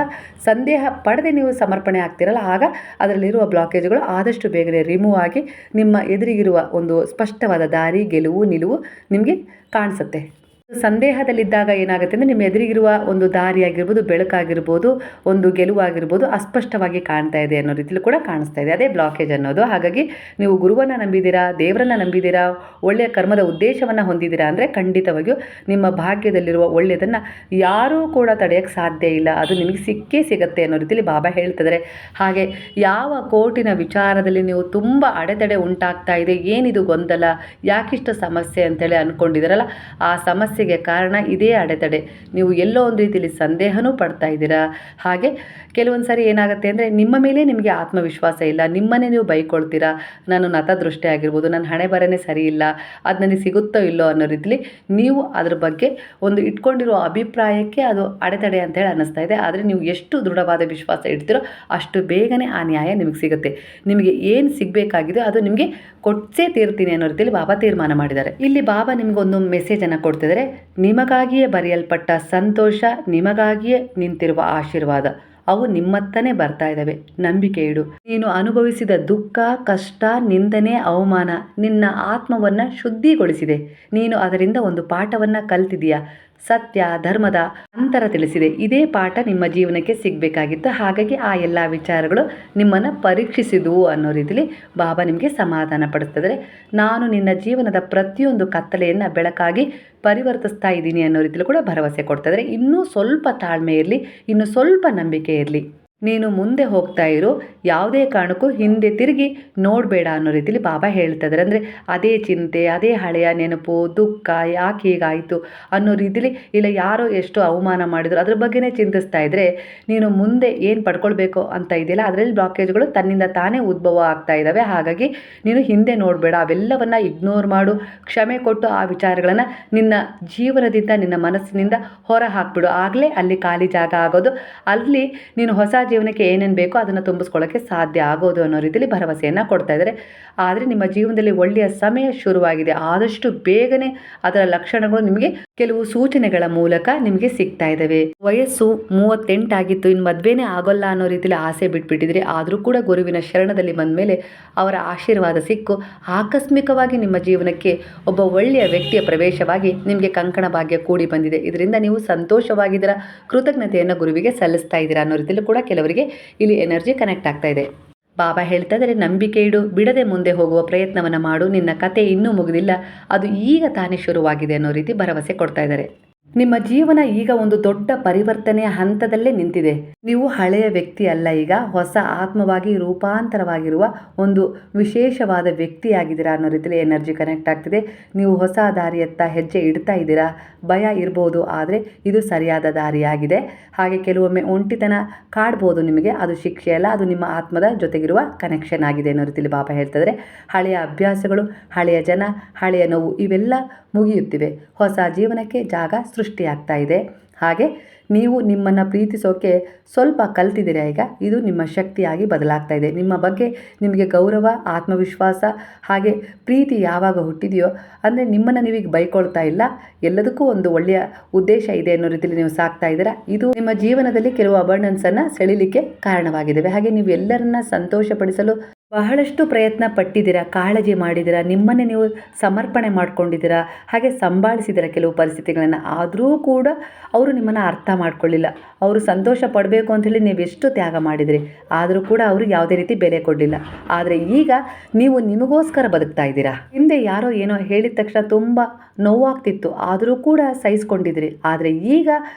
ಸಂದೇಹ ಪಡೆದೇ ನೀವು ಸಮರ್ಪಣೆ ಆಗ್ತಿರಲ್ಲ, ಆಗ ಅದರಲ್ಲಿರುವ ಬ್ಲಾಕೇಜ್ಗಳು ಆದಷ್ಟು ಬೇಗನೆ ರಿಮೂವ್ ಆಗಿ ನಿಮ್ಮ ಎದುರಿಗಿರುವ ಒಂದು ಸ್ಪಷ್ಟವಾದ ದಾರಿ, ಗೆಲುವು, ನಿಲುವು ನಿಮಗೆ ಕಾಣಿಸುತ್ತೆ. ಸಂದೇಹದಲ್ಲಿದ್ದಾಗ ಏನಾಗುತ್ತೆ ಅಂದರೆ ನಿಮ್ಮ ಎದುರಿಗಿರುವ ಒಂದು ದಾರಿಯಾಗಿರ್ಬೋದು, ಬೆಳಕಾಗಿರ್ಬೋದು, ಒಂದು ಗೆಲುವಾಗಿರ್ಬೋದು ಅಸ್ಪಷ್ಟವಾಗಿ ಕಾಣ್ತಾ ಇದೆ ಅನ್ನೋ ರೀತಿಯಲ್ಲಿ ಕೂಡ ಕಾಣಿಸ್ತಾ ಇದೆ. ಅದೇ ಬ್ಲಾಕೇಜ್ ಅನ್ನೋದು. ಹಾಗಾಗಿ ನೀವು ಗುರುವನ್ನು ನಂಬಿದ್ದೀರಾ, ದೇವರನ್ನು ನಂಬಿದ್ದೀರಾ, ಒಳ್ಳೆಯ ಕರ್ಮದ ಉದ್ದೇಶವನ್ನು ಹೊಂದಿದ್ದೀರಾ ಅಂದರೆ ಖಂಡಿತವಾಗಿಯೂ ನಿಮ್ಮ ಭಾಗ್ಯದಲ್ಲಿರುವ ಒಳ್ಳೆಯದನ್ನು ಯಾರೂ ಕೂಡ ತಡೆಯೋಕ್ಕೆ ಸಾಧ್ಯ ಇಲ್ಲ. ಅದು ನಿಮಗೆ ಸಿಕ್ಕೇ ಸಿಗುತ್ತೆ ಅನ್ನೋ ರೀತಿಯಲ್ಲಿ ಬಾಬಾ ಹೇಳ್ತಿದ್ದಾರೆ. ಹಾಗೆ ಯಾವ ಕೋರ್ಟಿನ ವಿಚಾರದಲ್ಲಿ ನೀವು ತುಂಬ ಅಡೆತಡೆ ಉಂಟಾಗ್ತಾ ಇದೆ, ಏನಿದು ಗೊಂದಲ, ಯಾಕಿಷ್ಟು ಸಮಸ್ಯೆ ಅಂತೇಳಿ ಅಂದ್ಕೊಂಡಿದ್ದೀರಲ್ಲ, ಆ ಸಮಸ್ಯೆಗೆ ಕಾರಣ ಇದೇ ಅಡೆತಡೆ. ನೀವು ಎಲ್ಲೋ ಒಂದು ರೀತಿಯಲ್ಲಿ ಸಂದೇಹನೂ ಪಡ್ತಾ ಇದ್ದೀರಾ. ಹಾಗೆ ಕೆಲವೊಂದು ಸಾರಿ ಏನಾಗುತ್ತೆ ಅಂದರೆ ನಿಮ್ಮ ಮೇಲೆ ನಿಮಗೆ ಆತ್ಮವಿಶ್ವಾಸ ಇಲ್ಲ, ನಿಮ್ಮನ್ನೇ ನೀವು ಬೈಕೊಳ್ತೀರಾ. ನಾನು ನತದೃಷ್ಟಿ ಆಗಿರ್ಬೋದು, ನನ್ನ ಹಣೆ ಬರನೇ ಸರಿ ಇಲ್ಲ, ಅದು ನನಗೆ ಸಿಗುತ್ತೋ ಇಲ್ಲೋ ಅನ್ನೋ ರೀತಿಲಿ ನೀವು ಅದ್ರ ಬಗ್ಗೆ ಒಂದು ಇಟ್ಕೊಂಡಿರೋ ಅಭಿಪ್ರಾಯಕ್ಕೆ ಅದು ಅಡೆತಡೆ ಅಂತೇಳಿ ಅನ್ನಿಸ್ತಾ ಇದೆ. ಆದರೆ ನೀವು ಎಷ್ಟು ದೃಢವಾದ ವಿಶ್ವಾಸ ಇಡ್ತೀರೋ ಅಷ್ಟು ಬೇಗನೆ ಆ ನ್ಯಾಯ ನಿಮಗೆ ಸಿಗುತ್ತೆ. ನಿಮಗೆ ಏನು ಸಿಗಬೇಕಾಗಿದೆ ಅದು ನಿಮಗೆ ಕೊಟ್ಟೇ ತೀರ್ತೀನಿ ಅನ್ನೋ ರೀತಿಯಲ್ಲಿ ಬಾಬಾ ತೀರ್ಮಾನ ಮಾಡಿದ್ದಾರೆ. ಇಲ್ಲಿ ಬಾಬಾ ನಿಮಗೊಂದು ಮೆಸೇಜನ್ನು ಕೊಡ್ತಿದ್ದಾರೆ. ನಿಮಗಾಗಿಯೇ ಬರೆಯಲ್ಪಟ್ಟ ಸಂತೋಷ, ನಿಮಗಾಗಿಯೇ ನಿಂತಿರುವ ಆಶೀರ್ವಾದ ಅವು ನಿಮ್ಮತ್ತನೇ ಬರ್ತಾ ಇದ್ದಾವೆ. ನಂಬಿಕೆ ಇಡು. ನೀನು ಅನುಭವಿಸಿದ ದುಃಖ, ಕಷ್ಟ, ನಿಂದನೆ, ಅವಮಾನ ನಿನ್ನ ಆತ್ಮವನ್ನು ಶುದ್ಧಿಗೊಳಿಸಿದೆ. ನೀನು ಅದರಿಂದ ಒಂದು ಪಾಠವನ್ನು ಕಲ್ತಿದೀಯಾ. ಸತ್ಯ, ಧರ್ಮದ ಅಂತರ ತಿಳಿಸಿದೆ. ಇದೇ ಪಾಠ ನಿಮ್ಮ ಜೀವನಕ್ಕೆ ಸಿಗಬೇಕಾಗಿತ್ತು. ಹಾಗಾಗಿ ಆ ಎಲ್ಲ ವಿಚಾರಗಳು ನಿಮ್ಮನ್ನು ಪರೀಕ್ಷಿಸಿದವು ಅನ್ನೋ ರೀತಿಯಲ್ಲಿ ಬಾಬಾ ನಿಮಗೆ ಸಮಾಧಾನ ಪಡಿಸ್ತಿದ್ದಾರೆ. ನಾನು ನಿನ್ನ ಜೀವನದ ಪ್ರತಿಯೊಂದು ಕತ್ತಲೆಯನ್ನು ಬೆಳಕಾಗಿ ಪರಿವರ್ತಿಸ್ತಾ ಇದ್ದೀನಿ ಅನ್ನೋ ರೀತಿಯಲ್ಲಿ ಕೂಡ ಭರವಸೆ ಕೊಡ್ತಿದ್ದಾರೆ. ಇನ್ನೂ ಸ್ವಲ್ಪ ತಾಳ್ಮೆ ಇರಲಿ, ಇನ್ನೂ ಸ್ವಲ್ಪ ನಂಬಿಕೆ ಇರಲಿ. ನೀನು ಮುಂದೆ ಹೋಗ್ತಾ ಇರು, ಯಾವುದೇ ಕಾರಣಕ್ಕೂ ಹಿಂದೆ ತಿರುಗಿ ನೋಡಬೇಡ ಅನ್ನೋ ರೀತಿಯಲ್ಲಿ ಬಾಬಾ ಹೇಳ್ತಾ ಇದ್ದಾರೆ. ಅಂದರೆ ಅದೇ ಚಿಂತೆ, ಅದೇ ಹಳೆಯ ನೆನಪು, ದುಃಖ, ಯಾಕೆ ಹೀಗಾಯಿತು ಅನ್ನೋ ರೀತಿಲಿ, ಇಲ್ಲ ಯಾರೋ ಎಷ್ಟು ಅವಮಾನ ಮಾಡಿದ್ರು ಅದ್ರ ಬಗ್ಗೆನೇ ಚಿಂತಿಸ್ತಾ ಇದ್ದರೆ ನೀನು ಮುಂದೆ ಏನು ಪಡ್ಕೊಳ್ಬೇಕು ಅಂತ ಇದೆಯಲ್ಲ ಅದರಲ್ಲಿ ಬ್ಲಾಕೇಜ್ಗಳು ತನ್ನಿಂದ ತಾನೇ ಉದ್ಭವ ಆಗ್ತಾ ಇದ್ದಾವೆ. ಹಾಗಾಗಿ ನೀನು ಹಿಂದೆ ನೋಡಬೇಡ, ಅವೆಲ್ಲವನ್ನು ಇಗ್ನೋರ್ ಮಾಡು, ಕ್ಷಮೆ ಕೊಟ್ಟು ಆ ವಿಚಾರಗಳನ್ನು ನಿನ್ನ ಜೀವನದಿಂದ, ನಿನ್ನ ಮನಸ್ಸಿನಿಂದ ಹೊರ ಹಾಕ್ಬಿಡು. ಆಗಲೇ ಅಲ್ಲಿ ಖಾಲಿ ಜಾಗ ಆಗೋದು, ಅಲ್ಲಿ ನೀನು ಹೊಸ ಜೀವನಕ್ಕೆ ಏನೇನು ಬೇಕೋ ಅದನ್ನು ತುಂಬಿಸ್ಕೊಳ್ಳೋಕ್ಕೆ ಸಾಧ್ಯ ಆಗೋದು ಅನ್ನೋ ರೀತಿಯಲ್ಲಿ ಭರವಸೆಯನ್ನು ಕೊಡ್ತಾ ಇದ್ದಾರೆ. ಆದರೆ ನಿಮ್ಮ ಜೀವನದಲ್ಲಿ ಒಳ್ಳೆಯ ಸಮಯ ಶುರುವಾಗಿದೆ. ಆದಷ್ಟು ಬೇಗನೆ ಅದರ ಲಕ್ಷಣಗಳು ನಿಮಗೆ ಕೆಲವು ಸೂಚನೆಗಳ ಮೂಲಕ ನಿಮಗೆ ಸಿಗ್ತಾ ಇದ್ದಾವೆ. ವಯಸ್ಸು 38 ಆಗಿತ್ತು, ಇನ್ನು ಮದುವೆನೇ ಆಗೋಲ್ಲ ಅನ್ನೋ ರೀತಿಯಲ್ಲಿ ಆಸೆ ಬಿಟ್ಬಿಟ್ಟಿದ್ರಿ. ಆದರೂ ಕೂಡ ಗುರುವಿನ ಶರಣದಲ್ಲಿ ಬಂದ ಮೇಲೆ ಅವರ ಆಶೀರ್ವಾದ ಸಿಕ್ಕು ಆಕಸ್ಮಿಕವಾಗಿ ನಿಮ್ಮ ಜೀವನಕ್ಕೆ ಒಬ್ಬ ಒಳ್ಳೆಯ ವ್ಯಕ್ತಿಯ ಪ್ರವೇಶವಾಗಿ ನಿಮಗೆ ಕಂಕಣ ಭಾಗ್ಯ ಕೂಡಿ ಬಂದಿದೆ. ಇದರಿಂದ ನೀವು ಸಂತೋಷವಾಗಿದ್ದೀರಾ, ಕೃತಜ್ಞತೆಯನ್ನು ಗುರುವಿಗೆ ಸಲ್ಲಿಸ್ತಾ ಇದ್ದೀರಾ ಅನ್ನೋ ರೀತಿಯಲ್ಲಿ ಕೂಡ ಕೆಲವರಿಗೆ ಇಲ್ಲಿ ಎನರ್ಜಿ ಕನೆಕ್ಟ್ ಆಗ್ತಾ ಇದೆ. ಬಾಬಾ ಹೇಳ್ತಾ ಇದ್ದಾರೆ, ನಂಬಿಕೆ ಇಡು, ಬಿಡದೆ ಮುಂದೆ ಹೋಗುವ ಪ್ರಯತ್ನವನ್ನು ಮಾಡು. ನಿನ್ನ ಕತೆ ಇನ್ನೂ ಮುಗಿದಿಲ್ಲ, ಅದು ಈಗ ತಾನೇ ಶುರುವಾಗಿದೆ ಅನ್ನೋ ರೀತಿ ಭರವಸೆ ಕೊಡ್ತಾ ಇದ್ದಾರೆ. ನಿಮ್ಮ ಜೀವನ ಈಗ ಒಂದು ದೊಡ್ಡ ಪರಿವರ್ತನೆಯ ಹಂತದಲ್ಲೇ ನಿಂತಿದೆ. ನೀವು ಹಳೆಯ ವ್ಯಕ್ತಿ ಅಲ್ಲ, ಈಗ ಹೊಸ ಆತ್ಮವಾಗಿ ರೂಪಾಂತರವಾಗಿರುವ ಒಂದು ವಿಶೇಷವಾದ ವ್ಯಕ್ತಿಯಾಗಿದ್ದೀರಾ ಅನ್ನೋ ರೀತಿಯಲ್ಲಿ ಎನರ್ಜಿ ಕನೆಕ್ಟ್ ಆಗ್ತಿದೆ. ನೀವು ಹೊಸ ದಾರಿಯತ್ತ ಹೆಜ್ಜೆ ಇಡ್ತಾ ಇದ್ದೀರಾ. ಭಯ ಇರ್ಬೋದು, ಆದರೆ ಇದು ಸರಿಯಾದ ದಾರಿಯಾಗಿದೆ. ಹಾಗೆ ಕೆಲವೊಮ್ಮೆ ಒಂಟಿತನ ಕಾಡ್ಬೋದು ನಿಮಗೆ, ಅದು ಶಿಕ್ಷೆ ಅಲ್ಲ, ಅದು ನಿಮ್ಮ ಆತ್ಮದ ಜೊತೆಗಿರುವ ಕನೆಕ್ಷನ್ ಆಗಿದೆ ಅನ್ನೋ ರೀತಿಯಲ್ಲಿ ಬಾಬಾ ಹೇಳ್ತಿದ್ದಾರೆ. ಹಳೆಯ ಅಭ್ಯಾಸಗಳು, ಹಳೆಯ ಜನ, ಹಳೆಯ ನೋವು ಇವೆಲ್ಲ ಮುಗಿಯುತ್ತಿವೆ. ಹೊಸ ಜೀವನಕ್ಕೆ ಜಾಗ ಸೃಷ್ಟಿಯಾಗ್ತಾ ಇದೆ. ಹಾಗೆ ನೀವು ನಿಮ್ಮನ್ನು ಪ್ರೀತಿಸೋಕೆ ಸ್ವಲ್ಪ ಕಲ್ತಿದ್ದೀರಾ ಈಗ. ಇದು ನಿಮ್ಮ ಶಕ್ತಿಯಾಗಿ ಬದಲಾಗ್ತಾ ಇದೆ. ನಿಮ್ಮ ಬಗ್ಗೆ ನಿಮಗೆ ಗೌರವ, ಆತ್ಮವಿಶ್ವಾಸ ಹಾಗೆ ಪ್ರೀತಿ ಯಾವಾಗ ಹುಟ್ಟಿದೆಯೋ ಅಂದರೆ ನಿಮ್ಮನ್ನು ನೀವೀಗ ಬೈಕೊಳ್ತಾ ಇಲ್ಲ, ಎಲ್ಲದಕ್ಕೂ ಒಂದು ಒಳ್ಳೆಯ ಉದ್ದೇಶ ಇದೆ ಅನ್ನೋ ರೀತಿಯಲ್ಲಿ ನೀವು ಸಾಕ್ತಾ ಇದ್ದೀರಾ. ಇದು ನಿಮ್ಮ ಜೀವನದಲ್ಲಿ ಕೆಲವು ಅಬಂಡೆನ್ಸನ್ನು ಸೆಳೀಲಿಕ್ಕೆ ಕಾರಣವಾಗಿದ್ದಾವೆ. ಹಾಗೆ ನೀವು ಎಲ್ಲರನ್ನ ಸಂತೋಷಪಡಿಸಲು ಬಹಳಷ್ಟು ಪ್ರಯತ್ನ ಪಟ್ಟಿದ್ದೀರಾ, ಕಾಳಜಿ ಮಾಡಿದ್ದೀರಾ, ನಿಮ್ಮನ್ನೇ ನೀವು ಸಮರ್ಪಣೆ ಮಾಡ್ಕೊಂಡಿದ್ದೀರಾ, ಹಾಗೆ ಸಂಭಾಳಿಸಿದ್ದೀರಾ ಕೆಲವು ಪರಿಸ್ಥಿತಿಗಳನ್ನು. ಆದರೂ ಕೂಡ ಅವರು ನಿಮ್ಮನ್ನು ಅರ್ಥ ಮಾಡ್ಕೊಳ್ಳಿಲ್ಲ. ಅವರು ಸಂತೋಷ ಪಡಬೇಕು ಅಂಥೇಳಿ ನೀವೆಷ್ಟು ತ್ಯಾಗ ಮಾಡಿದಿರಿ, ಆದರೂ ಕೂಡ ಅವರು ಯಾವುದೇ ರೀತಿ ಬೆಲೆ ಕೊಡಲಿಲ್ಲ. ಆದರೆ ಈಗ ನೀವು ನಿಮಗೋಸ್ಕರ ಬದುಕ್ತಾ ಇದ್ದೀರಾ. ಹಿಂದೆ ಯಾರೋ ಏನೋ ಹೇಳಿದ ತಕ್ಷಣ ತುಂಬ ನೋವಾಗ್ತಿತ್ತು, ಆದರೂ ಕೂಡ ಸಹಿಸ್ಕೊಂಡಿದ್ರಿ. ಆದರೆ ಈಗ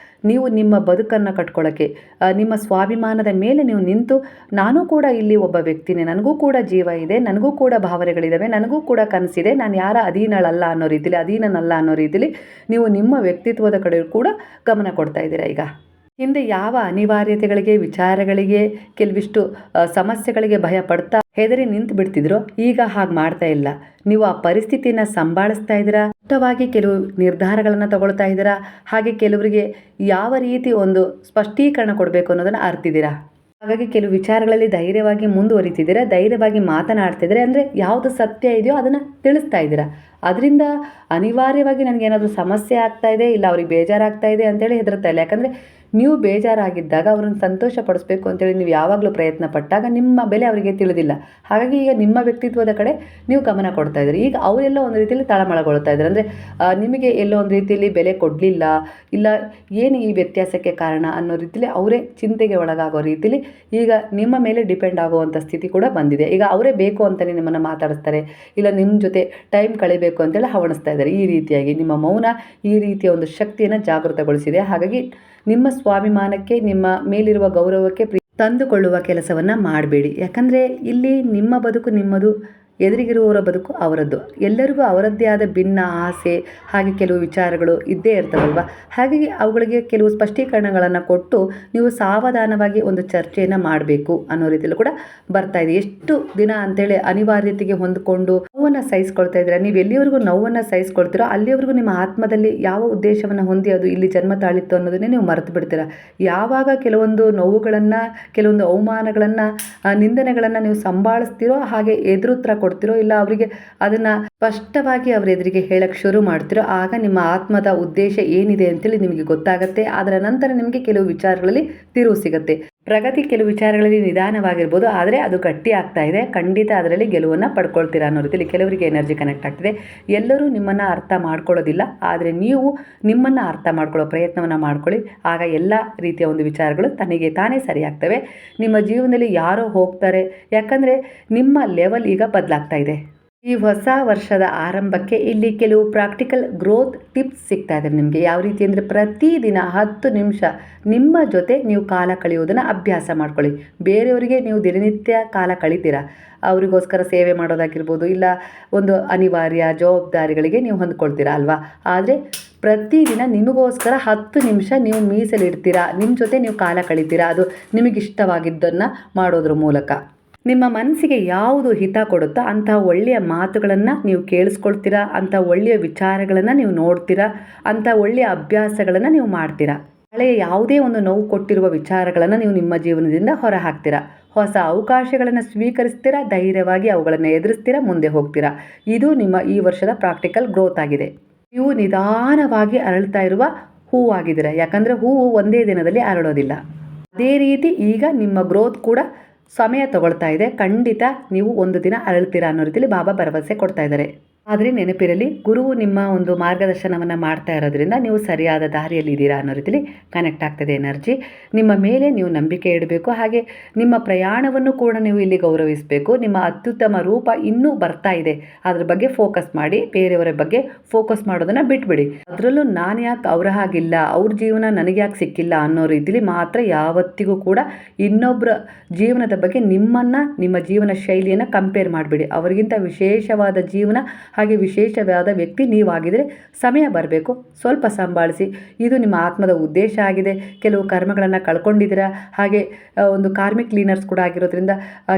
ನೀವು ನಿಮ್ಮ ಬದುಕನ್ನು ಕಟ್ಕೊಳ್ಳೋಕ್ಕೆ, ನಿಮ್ಮ ಸ್ವಾಭಿಮಾನದ ಮೇಲೆ ನೀವು ನಿಂತು, ನಾನು ಕೂಡ ಇಲ್ಲಿ ಒಬ್ಬ ವ್ಯಕ್ತಿನೇ, ನನಗೂ ಕೂಡ ಜೀವ ಇದೆ, ನನಗೂ ಕೂಡ ಭಾವನೆಗಳಿದ್ದಾವೆ, ನನಗೂ ಕೂಡ ಕನಸಿದೆ, ನಾನು ಯಾರ ಅಧೀನಳಲ್ಲ ಅನ್ನೋ ರೀತಿಲಿ, ಅಧೀನನಲ್ಲ ಅನ್ನೋ ರೀತಿಲಿ ನೀವು ನಿಮ್ಮ ವ್ಯಕ್ತಿತ್ವದ ಕಡೆ ಕೂಡ ಗಮನ ಕೊಡ್ತಾ ಇದ್ದೀರಾ. ಈಗ ಹಿಂದೆ ಯಾವ ಅನಿವಾರ್ಯತೆಗಳಿಗೆ, ವಿಚಾರಗಳಿಗೆ, ಕೆಲವಿಷ್ಟು ಸಮಸ್ಯೆಗಳಿಗೆ ಭಯ ಪಡ್ತಾ ಹೆದರಿ ನಿಂತು ಬಿಡ್ತಿದ್ರು, ಈಗ ಹಾಗೆ ಮಾಡ್ತಾ ಇಲ್ಲ. ನೀವು ಆ ಪರಿಸ್ಥಿತಿನ ಸಂಭಾಳಿಸ್ತಾ ಇದ್ದೀರಾ, ಸ್ಪಷ್ಟವಾಗಿ ಕೆಲವು ನಿರ್ಧಾರಗಳನ್ನು ತಗೊಳ್ತಾ ಇದ್ದೀರಾ, ಹಾಗೆ ಕೆಲವರಿಗೆ ಯಾವ ರೀತಿ ಒಂದು ಸ್ಪಷ್ಟೀಕರಣ ಕೊಡಬೇಕು ಅನ್ನೋದನ್ನು ಅರ್ತಿದ್ದೀರಾ. ಹಾಗಾಗಿ ಕೆಲವು ವಿಚಾರಗಳಲ್ಲಿ ಧೈರ್ಯವಾಗಿ ಮುಂದುವರಿತಿದ್ದೀರಾ, ಧೈರ್ಯವಾಗಿ ಮಾತನಾಡ್ತಿದ್ದೀರಾ. ಅಂದರೆ ಯಾವುದು ಸತ್ಯ ಇದೆಯೋ ಅದನ್ನು ತಿಳಿಸ್ತಾ ಇದ್ದೀರಾ. ಅದರಿಂದ ಅನಿವಾರ್ಯವಾಗಿ ನನಗೇನಾದರೂ ಸಮಸ್ಯೆ ಆಗ್ತಾ ಇದೆ, ಇಲ್ಲ ಅವ್ರಿಗೆ ಬೇಜಾರಾಗ್ತಾ ಇದೆ ಅಂತೇಳಿ ಹೆದರ್ತಾ ಇಲ್ಲ. ಯಾಕಂದರೆ ನೀವು ಬೇಜಾರಾಗಿದ್ದಾಗ ಅವ್ರನ್ನ ಸಂತೋಷ ಪಡಿಸ್ಬೇಕು ಅಂತೇಳಿ ನೀವು ಯಾವಾಗಲೂ ಪ್ರಯತ್ನ ಪಟ್ಟಾಗ ನಿಮ್ಮ ಬೆಲೆ ಅವರಿಗೆ ತಿಳಿದಿಲ್ಲ. ಹಾಗಾಗಿ ಈಗ ನಿಮ್ಮ ವ್ಯಕ್ತಿತ್ವದ ಕಡೆ ನೀವು ಗಮನ ಕೊಡ್ತಾ ಇದ್ದೀರಿ. ಈಗ ಅವರೆಲ್ಲೋ ಒಂದು ರೀತಿಯಲ್ಲಿ ತಳಮಳಗೊಳ್ತಾ ಇದ್ದಾರೆ. ಅಂದರೆ ನಿಮಗೆ ಎಲ್ಲೋ ಒಂದು ರೀತಿಯಲ್ಲಿ ಬೆಲೆ ಕೊಡಲಿಲ್ಲ, ಇಲ್ಲ ಏನು ಈ ವ್ಯತ್ಯಾಸಕ್ಕೆ ಕಾರಣ ಅನ್ನೋ ರೀತಿಯಲ್ಲಿ ಅವರೇ ಚಿಂತೆಗೆ ಒಳಗಾಗೋ ರೀತಿಯಲ್ಲಿ ಈಗ ನಿಮ್ಮ ಮೇಲೆ ಡಿಪೆಂಡ್ ಆಗುವಂಥ ಸ್ಥಿತಿ ಕೂಡ ಬಂದಿದೆ. ಈಗ ಅವರೇ ಬೇಕು ಅಂತಲೇ ನಿಮ್ಮನ್ನು ಮಾತಾಡಿಸ್ತಾರೆ, ಇಲ್ಲ ನಿಮ್ಮ ಜೊತೆ ಟೈಮ್ ಕಳಿಬೇಕು ಅಂತೇಳಿ ಹವಣಿಸ್ತಾ ಇದ್ದಾರೆ. ಈ ರೀತಿಯಾಗಿ ನಿಮ್ಮ ಮೌನ ಈ ರೀತಿಯ ಒಂದು ಶಕ್ತಿಯನ್ನು ಜಾಗೃತಗೊಳಿಸಿದೆ. ಹಾಗಾಗಿ ನಿಮ್ಮ ಸ್ವಾಭಿಮಾನಕ್ಕೆ, ನಿಮ್ಮ ಮೇಲಿರುವ ಗೌರವಕ್ಕೆ ತಂದುಕೊಳ್ಳುವ ಕೆಲಸವನ್ನು ಮಾಡಬೇಡಿ. ಯಾಕಂದರೆ ಇಲ್ಲಿ ನಿಮ್ಮ ಬದುಕು ನಿಮ್ಮದು, ಎದುರಿಗಿರುವವರ ಬದುಕು ಅವರದ್ದು. ಎಲ್ಲರಿಗೂ ಅವರದ್ದೇ ಆದ ಭಿನ್ನ ಆಸೆ, ಹಾಗೆ ಕೆಲವು ವಿಚಾರಗಳು ಇದ್ದೇ ಇರ್ತವಲ್ವ. ಹಾಗಾಗಿ ಅವುಗಳಿಗೆ ಕೆಲವು ಸ್ಪಷ್ಟೀಕರಣಗಳನ್ನು ಕೊಟ್ಟು ನೀವು ಸಾವಧಾನವಾಗಿ ಒಂದು ಚರ್ಚೆಯನ್ನು ಮಾಡಬೇಕು ಅನ್ನೋ ರೀತಿಯಲ್ಲೂ ಕೂಡ ಬರ್ತಾ ಇದೆ. ಎಷ್ಟು ದಿನ ಅಂತೇಳಿ ಅನಿವಾರ್ಯತೆಗೆ ಹೊಂದಿಕೊಂಡು ನೋವನ್ನು ಸಹಿಸ್ಕೊಳ್ತಾ ಇದ್ದೀರಾ. ನೀವು ಎಲ್ಲಿವರೆಗೂ ನೋವನ್ನು ಸಹಿಸ್ಕೊಳ್ತೀರೋ ಅಲ್ಲಿವರೆಗೂ ನಿಮ್ಮ ಆತ್ಮದಲ್ಲಿ ಯಾವ ಉದ್ದೇಶವನ್ನು ಹೊಂದಿ ಅದು ಇಲ್ಲಿ ಜನ್ಮ ತಾಳಿತ್ತು ಅನ್ನೋದನ್ನೇ ನೀವು ಮರೆತು ಬಿಡ್ತೀರಾ. ಯಾವಾಗ ಕೆಲವೊಂದು ನೋವುಗಳನ್ನು, ಕೆಲವೊಂದು ಅವಮಾನಗಳನ್ನು, ನಿಂದನೆಗಳನ್ನು ನೀವು ಸಂಭಾಳಿಸ್ತೀರೋ, ಹಾಗೆ ಎದುರುತ್ತರ ಕೊಡ್ತಿರೋ, ಇಲ್ಲ ಅವರಿಗೆ ಅದನ್ನು ಸ್ಪಷ್ಟವಾಗಿ ಅವರ ಎದುರಿಗೆ ಹೇಳಕ್ಕೆ ಶುರು ಮಾಡ್ತಿರೋ, ಆಗ ನಿಮ್ಮ ಆತ್ಮದ ಉದ್ದೇಶ ಏನಿದೆ ಅಂತೇಳಿ ನಿಮಗೆ ಗೊತ್ತಾಗುತ್ತೆ. ಅದರ ನಂತರ ನಿಮಗೆ ಕೆಲವು ವಿಚಾರಗಳಲ್ಲಿ ತಿರುವು ಸಿಗುತ್ತೆ. ಪ್ರಗತಿ ಕೆಲವು ವಿಚಾರಗಳಲ್ಲಿ ನಿಧಾನವಾಗಿರ್ಬೋದು, ಆದರೆ ಅದು ಗಟ್ಟಿ ಆಗ್ತಾ ಇದೆ. ಖಂಡಿತ ಅದರಲ್ಲಿ ಗೆಲುವನ್ನು ಪಡ್ಕೊಳ್ತೀರಾ ಅನ್ನೋ ರೀತಿಯಲ್ಲಿ ಕೆಲವರಿಗೆ ಎನರ್ಜಿ ಕನೆಕ್ಟ್ ಆಗ್ತಿದೆ. ಎಲ್ಲರೂ ನಿಮ್ಮನ್ನು ಅರ್ಥ ಮಾಡ್ಕೊಳ್ಳೋದಿಲ್ಲ, ಆದರೆ ನೀವು ನಿಮ್ಮನ್ನು ಅರ್ಥ ಮಾಡ್ಕೊಳ್ಳೋ ಪ್ರಯತ್ನವನ್ನು ಮಾಡ್ಕೊಳ್ಳಿ. ಆಗ ಎಲ್ಲ ರೀತಿಯ ಒಂದು ವಿಚಾರಗಳು ತನಗೆ ತಾನೇ ಸರಿಯಾಗ್ತವೆ. ನಿಮ್ಮ ಜೀವನದಲ್ಲಿ ಯಾರೋ ಹೋಗ್ತಾರೆ, ಯಾಕಂದರೆ ನಿಮ್ಮ ಲೆವೆಲ್ ಈಗ ಬದಲಾಗ್ತಾ ಇದೆ. ಈ ಹೊಸ ವರ್ಷದ ಆರಂಭಕ್ಕೆ ಇಲ್ಲಿ ಕೆಲವು ಪ್ರಾಕ್ಟಿಕಲ್ ಗ್ರೋತ್ ಟಿಪ್ಸ್ ಸಿಗ್ತಾ ಇದೆ ನಿಮಗೆ. ಯಾವ ರೀತಿ ಅಂದರೆ ಪ್ರತಿದಿನ 10 ನಿಮಿಷ ನಿಮ್ಮ ಜೊತೆ ನೀವು ಕಾಲ ಕಳೆಯೋದನ್ನು ಅಭ್ಯಾಸ ಮಾಡ್ಕೊಳ್ಳಿ. ಬೇರೆಯವರಿಗೆ ನೀವು ದಿನನಿತ್ಯ ಕಾಲ ಕಳಿತೀರಾ, ಅವರಿಗೋಸ್ಕರ ಸೇವೆ ಮಾಡೋದಾಗಿರ್ಬೋದು, ಇಲ್ಲ ಒಂದು ಅನಿವಾರ್ಯ ಜವಾಬ್ದಾರಿಗಳಿಗೆ ನೀವು ಹೊಂದ್ಕೊಳ್ತೀರಾ ಅಲ್ವಾ. ಆದರೆ ಪ್ರತಿದಿನ ನಿಮಗೋಸ್ಕರ 10 ನಿಮಿಷ ನೀವು ಮೀಸಲಿಡ್ತೀರಾ, ನಿಮ್ಮ ಜೊತೆ ನೀವು ಕಾಲ ಕಳಿತೀರಾ. ಅದು ನಿಮಗಿಷ್ಟವಾಗಿದ್ದನ್ನು ಮಾಡೋದ್ರ ಮೂಲಕ ನಿಮ್ಮ ಮನಸ್ಸಿಗೆ ಯಾವುದು ಹಿತ ಕೊಡುತ್ತೋ ಅಂಥ ಒಳ್ಳೆಯ ಮಾತುಗಳನ್ನು ನೀವು ಕೇಳಿಸ್ಕೊಳ್ತೀರಾ, ಅಂಥ ಒಳ್ಳೆಯ ವಿಚಾರಗಳನ್ನು ನೀವು ನೋಡ್ತೀರಾ, ಅಂಥ ಒಳ್ಳೆಯ ಅಭ್ಯಾಸಗಳನ್ನು ನೀವು ಮಾಡ್ತೀರಾ. ಹಳೆಯ ಯಾವುದೇ ಒಂದು ನೋವು ಕೊಟ್ಟಿರುವ ವಿಚಾರಗಳನ್ನು ನೀವು ನಿಮ್ಮ ಜೀವನದಿಂದ ಹೊರ ಹಾಕ್ತೀರಾ. ಹೊಸ ಅವಕಾಶಗಳನ್ನು ಸ್ವೀಕರಿಸ್ತೀರಾ, ಧೈರ್ಯವಾಗಿ ಅವುಗಳನ್ನು ಎದುರಿಸ್ತೀರಾ, ಮುಂದೆ ಹೋಗ್ತೀರಾ. ಇದು ನಿಮ್ಮ ಈ ವರ್ಷದ ಪ್ರಾಕ್ಟಿಕಲ್ ಗ್ರೋತ್ ಆಗಿದೆ. ನೀವು ನಿಧಾನವಾಗಿ ಅರಳ್ತಾ ಇರುವ ಹೂವಾಗಿದ್ದೀರಾ. ಯಾಕಂದರೆ ಹೂವು ಒಂದೇ ದಿನದಲ್ಲಿ ಅರಳೋದಿಲ್ಲ. ಅದೇ ರೀತಿ ಈಗ ನಿಮ್ಮ ಗ್ರೋತ್ ಕೂಡ ಸಮಯ ತಗೊಳ್ತಾ ಇದೆ. ಖಂಡಿತ ನೀವು ಒಂದು ದಿನ ಅರಳ್ತೀರಾ ಅನ್ನೋ ರೀತಿಯಲ್ಲಿ ಬಾಬಾ ಭರವಸೆ ಕೊಡ್ತಾ ಇದ್ದಾರೆ. ಆದರೆ ನೆನಪಿರಲಿ, ಗುರುವು ನಿಮ್ಮ ಒಂದು ಮಾರ್ಗದರ್ಶನವನ್ನು ಮಾಡ್ತಾ ಇರೋದ್ರಿಂದ ನೀವು ಸರಿಯಾದ ದಾರಿಯಲ್ಲಿ ಇದ್ದೀರಾ ಅನ್ನೋ ರೀತಿಯಲ್ಲಿ ಕನೆಕ್ಟ್ ಆಗ್ತದೆ ಎನರ್ಜಿ. ನಿಮ್ಮ ಮೇಲೆ ನೀವು ನಂಬಿಕೆ ಇಡಬೇಕು. ಹಾಗೆ ನಿಮ್ಮ ಪ್ರಯಾಣವನ್ನು ಕೂಡ ನೀವು ಇಲ್ಲಿ ಗೌರವಿಸಬೇಕು. ನಿಮ್ಮ ಅತ್ಯುತ್ತಮ ರೂಪ ಇನ್ನೂ ಬರ್ತಾ ಇದೆ, ಅದ್ರ ಬಗ್ಗೆ ಫೋಕಸ್ ಮಾಡಿ. ಬೇರೆಯವರ ಬಗ್ಗೆ ಫೋಕಸ್ ಮಾಡೋದನ್ನು ಬಿಟ್ಬಿಡಿ. ಅದರಲ್ಲೂ ನಾನು ಯಾಕೆ ಅವರ ಹಾಗಿಲ್ಲ, ಅವ್ರ ಜೀವನ ನನಗೆ ಯಾಕೆ ಸಿಕ್ಕಿಲ್ಲ ಅನ್ನೋ ರೀತಿಯಲ್ಲಿ ಮಾತ್ರ ಯಾವತ್ತಿಗೂ ಕೂಡ ಇನ್ನೊಬ್ಬರ ಜೀವನದ ಬಗ್ಗೆ ನಿಮ್ಮನ್ನು, ನಿಮ್ಮ ಜೀವನ ಶೈಲಿಯನ್ನು ಕಂಪೇರ್ ಮಾಡಿಬಿಡಿ. ಅವರಿಗಿಂತ ವಿಶೇಷವಾದ ಜೀವನ, ಹಾಗೆ ವಿಶೇಷವಾದ ವ್ಯಕ್ತಿ ನೀವಾಗಿದ್ದರೆ ಸಮಯ ಬರಬೇಕು. ಸ್ವಲ್ಪ ಸಂಭಾಳಿಸಿ. ಇದು ನಿಮ್ಮ ಆತ್ಮದ ಉದ್ದೇಶ ಆಗಿದೆ. ಕೆಲವು ಕರ್ಮಗಳನ್ನು ಕಳ್ಕೊಂಡಿದ್ದೀರಾ. ಹಾಗೆ ಒಂದು ಕಾರ್ಮಿಕ್ ಕ್ಲೀನರ್ಸ್ ಕೂಡ ಆಗಿರೋದ್ರಿಂದ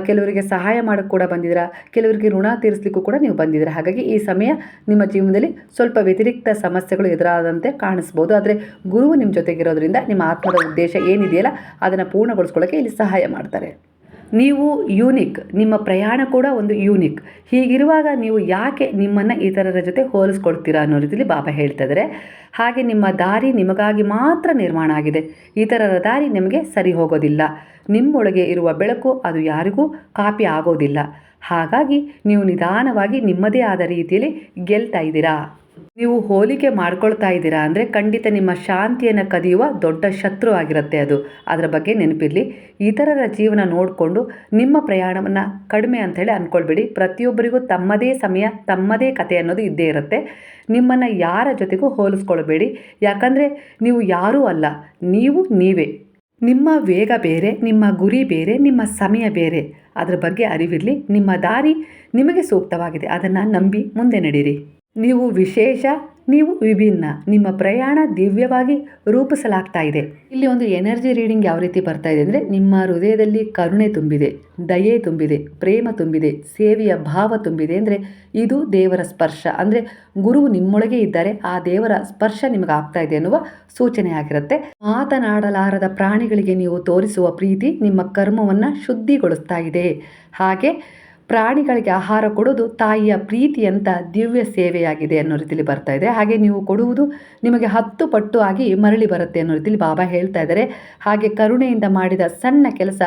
ಕೆಲವರಿಗೆ ಸಹಾಯ ಮಾಡೋಕ್ಕೆ ಕೂಡ ಬಂದಿದ್ದೀರಾ, ಕೆಲವರಿಗೆ ಋಣ ತೀರಿಸಲಿಕ್ಕೂ ಕೂಡ ನೀವು ಬಂದಿದ್ದೀರಾ. ಹಾಗಾಗಿ ಈ ಸಮಯ ನಿಮ್ಮ ಜೀವನದಲ್ಲಿ ಸ್ವಲ್ಪ ವ್ಯತಿರಿಕ್ತ ಸಮಸ್ಯೆಗಳು ಎದುರಾದಂತೆ ಕಾಣಿಸ್ಬೋದು. ಆದರೆ ಗುರುವು ನಿಮ್ಮ ಜೊತೆಗಿರೋದ್ರಿಂದ ನಿಮ್ಮ ಆತ್ಮದ ಉದ್ದೇಶ ಏನಿದೆಯಲ್ಲ ಅದನ್ನು ಪೂರ್ಣಗೊಳಿಸ್ಕೊಳ್ಳೋಕ್ಕೆ ಇಲ್ಲಿ ಸಹಾಯ ಮಾಡ್ತಾರೆ. ನೀವು ಯೂನಿಕ್, ನಿಮ್ಮ ಪ್ರಯಾಣ ಕೂಡ ಒಂದು ಯೂನಿಕ್. ಹೀಗಿರುವಾಗ ನೀವು ಯಾಕೆ ನಿಮ್ಮನ್ನು ಇತರರ ಜೊತೆ ಹೋಲಿಸ್ಕೊಳ್ತೀರಾ ಅನ್ನೋ ರೀತಿಯಲ್ಲಿ ಬಾಬಾ ಹೇಳ್ತಾ ಇದ್ದಾರೆ. ಹಾಗೆ ನಿಮ್ಮ ದಾರಿ ನಿಮಗಾಗಿ ಮಾತ್ರ ನಿರ್ಮಾಣ ಆಗಿದೆ, ಇತರರ ದಾರಿ ನಿಮಗೆ ಸರಿ ಹೋಗೋದಿಲ್ಲ. ನಿಮ್ಮೊಳಗೆ ಇರುವ ಬೆಳಕು ಅದು ಯಾರಿಗೂ ಕಾಪಿ ಆಗೋದಿಲ್ಲ. ಹಾಗಾಗಿ ನೀವು ನಿಧಾನವಾಗಿ ನಿಮ್ಮದೇ ಆದ ರೀತಿಯಲ್ಲಿ ಗೆಲ್ತಾ ಇದ್ದೀರಾ. ನೀವು ಹೋಲಿಕೆ ಮಾಡ್ಕೊಳ್ತಾ ಇದ್ದೀರಾ ಅಂದರೆ ಖಂಡಿತ ನಿಮ್ಮ ಶಾಂತಿಯನ್ನು ಕದಿಯುವ ದೊಡ್ಡ ಶತ್ರು ಆಗಿರುತ್ತೆ ಅದು. ಅದರ ಬಗ್ಗೆ ನೆನಪಿರಲಿ. ಇತರರ ಜೀವನ ನೋಡಿಕೊಂಡು ನಿಮ್ಮ ಪ್ರಯಾಣವನ್ನು ಕಡಿಮೆ ಅಂಥೇಳಿ ಅಂದ್ಕೊಳ್ಬೇಡಿ. ಪ್ರತಿಯೊಬ್ಬರಿಗೂ ತಮ್ಮದೇ ಸಮಯ, ತಮ್ಮದೇ ಕತೆ ಅನ್ನೋದು ಇದ್ದೇ ಇರುತ್ತೆ. ನಿಮ್ಮನ್ನು ಯಾರ ಜೊತೆಗೂ ಹೋಲಿಸ್ಕೊಳ್ಬೇಡಿ. ಯಾಕಂದರೆ ನೀವು ಯಾರೂ ಅಲ್ಲ, ನೀವು ನೀವೇ. ನಿಮ್ಮ ವೇಗ ಬೇರೆ, ನಿಮ್ಮ ಗುರಿ ಬೇರೆ, ನಿಮ್ಮ ಸಮಯ ಬೇರೆ. ಅದರ ಬಗ್ಗೆ ಅರಿವಿರಲಿ. ನಿಮ್ಮ ದಾರಿ ನಿಮಗೆ ಸೂಕ್ತವಾಗಿದೆ, ಅದನ್ನು ನಂಬಿ ಮುಂದೆ ನಡೀರಿ. ನೀವು ವಿಶೇಷ, ನೀವು ವಿಭಿನ್ನ. ನಿಮ್ಮ ಪ್ರಯಾಣ ದಿವ್ಯವಾಗಿ ರೂಪಿಸಲಾಗ್ತಾ ಇದೆ. ಇಲ್ಲಿ ಒಂದು ಎನರ್ಜಿ ರೀಡಿಂಗ್ ಯಾವ ರೀತಿ ಬರ್ತಾ ಇದೆ ಅಂದರೆ, ನಿಮ್ಮ ಹೃದಯದಲ್ಲಿ ಕರುಣೆ ತುಂಬಿದೆ, ದಯೆ ತುಂಬಿದೆ, ಪ್ರೇಮ ತುಂಬಿದೆ, ಸೇವೆಯ ಭಾವ ತುಂಬಿದೆ. ಅಂದರೆ ಇದು ದೇವರ ಸ್ಪರ್ಶ. ಅಂದರೆ ಗುರುವು ನಿಮ್ಮೊಳಗೆ ಇದ್ದಾರೆ, ಆ ದೇವರ ಸ್ಪರ್ಶ ನಿಮಗೆ ಆಗ್ತಾ ಇದೆ ಅನ್ನುವ ಸೂಚನೆ ಆಗಿರುತ್ತೆ. ಮಾತನಾಡಲಾರದ ಪ್ರಾಣಿಗಳಿಗೆ ನೀವು ತೋರಿಸುವ ಪ್ರೀತಿ ನಿಮ್ಮ ಕರ್ಮವನ್ನು ಶುದ್ಧಿಗೊಳಿಸ್ತಾ ಇದೆ. ಹಾಗೆ ಪ್ರಾಣಿಗಳಿಗೆ ಆಹಾರ ಕೊಡೋದು ತಾಯಿಯ ಪ್ರೀತಿಯಂತ ದಿವ್ಯ ಸೇವೆಯಾಗಿದೆ ಅನ್ನೋ ರೀತಿಯಲ್ಲಿ ಬರ್ತಾ ಇದೆ. ಹಾಗೆ ನೀವು ಕೊಡುವುದು ನಿಮಗೆ 10 ಪಟ್ಟು ಆಗಿ ಮರಳಿ ಬರುತ್ತೆ ಅನ್ನೋ ರೀತಿಯಲ್ಲಿ ಬಾಬಾ ಹೇಳ್ತಾ ಇದ್ದಾರೆ. ಹಾಗೆ ಕರುಣೆಯಿಂದ ಮಾಡಿದ ಸಣ್ಣ ಕೆಲಸ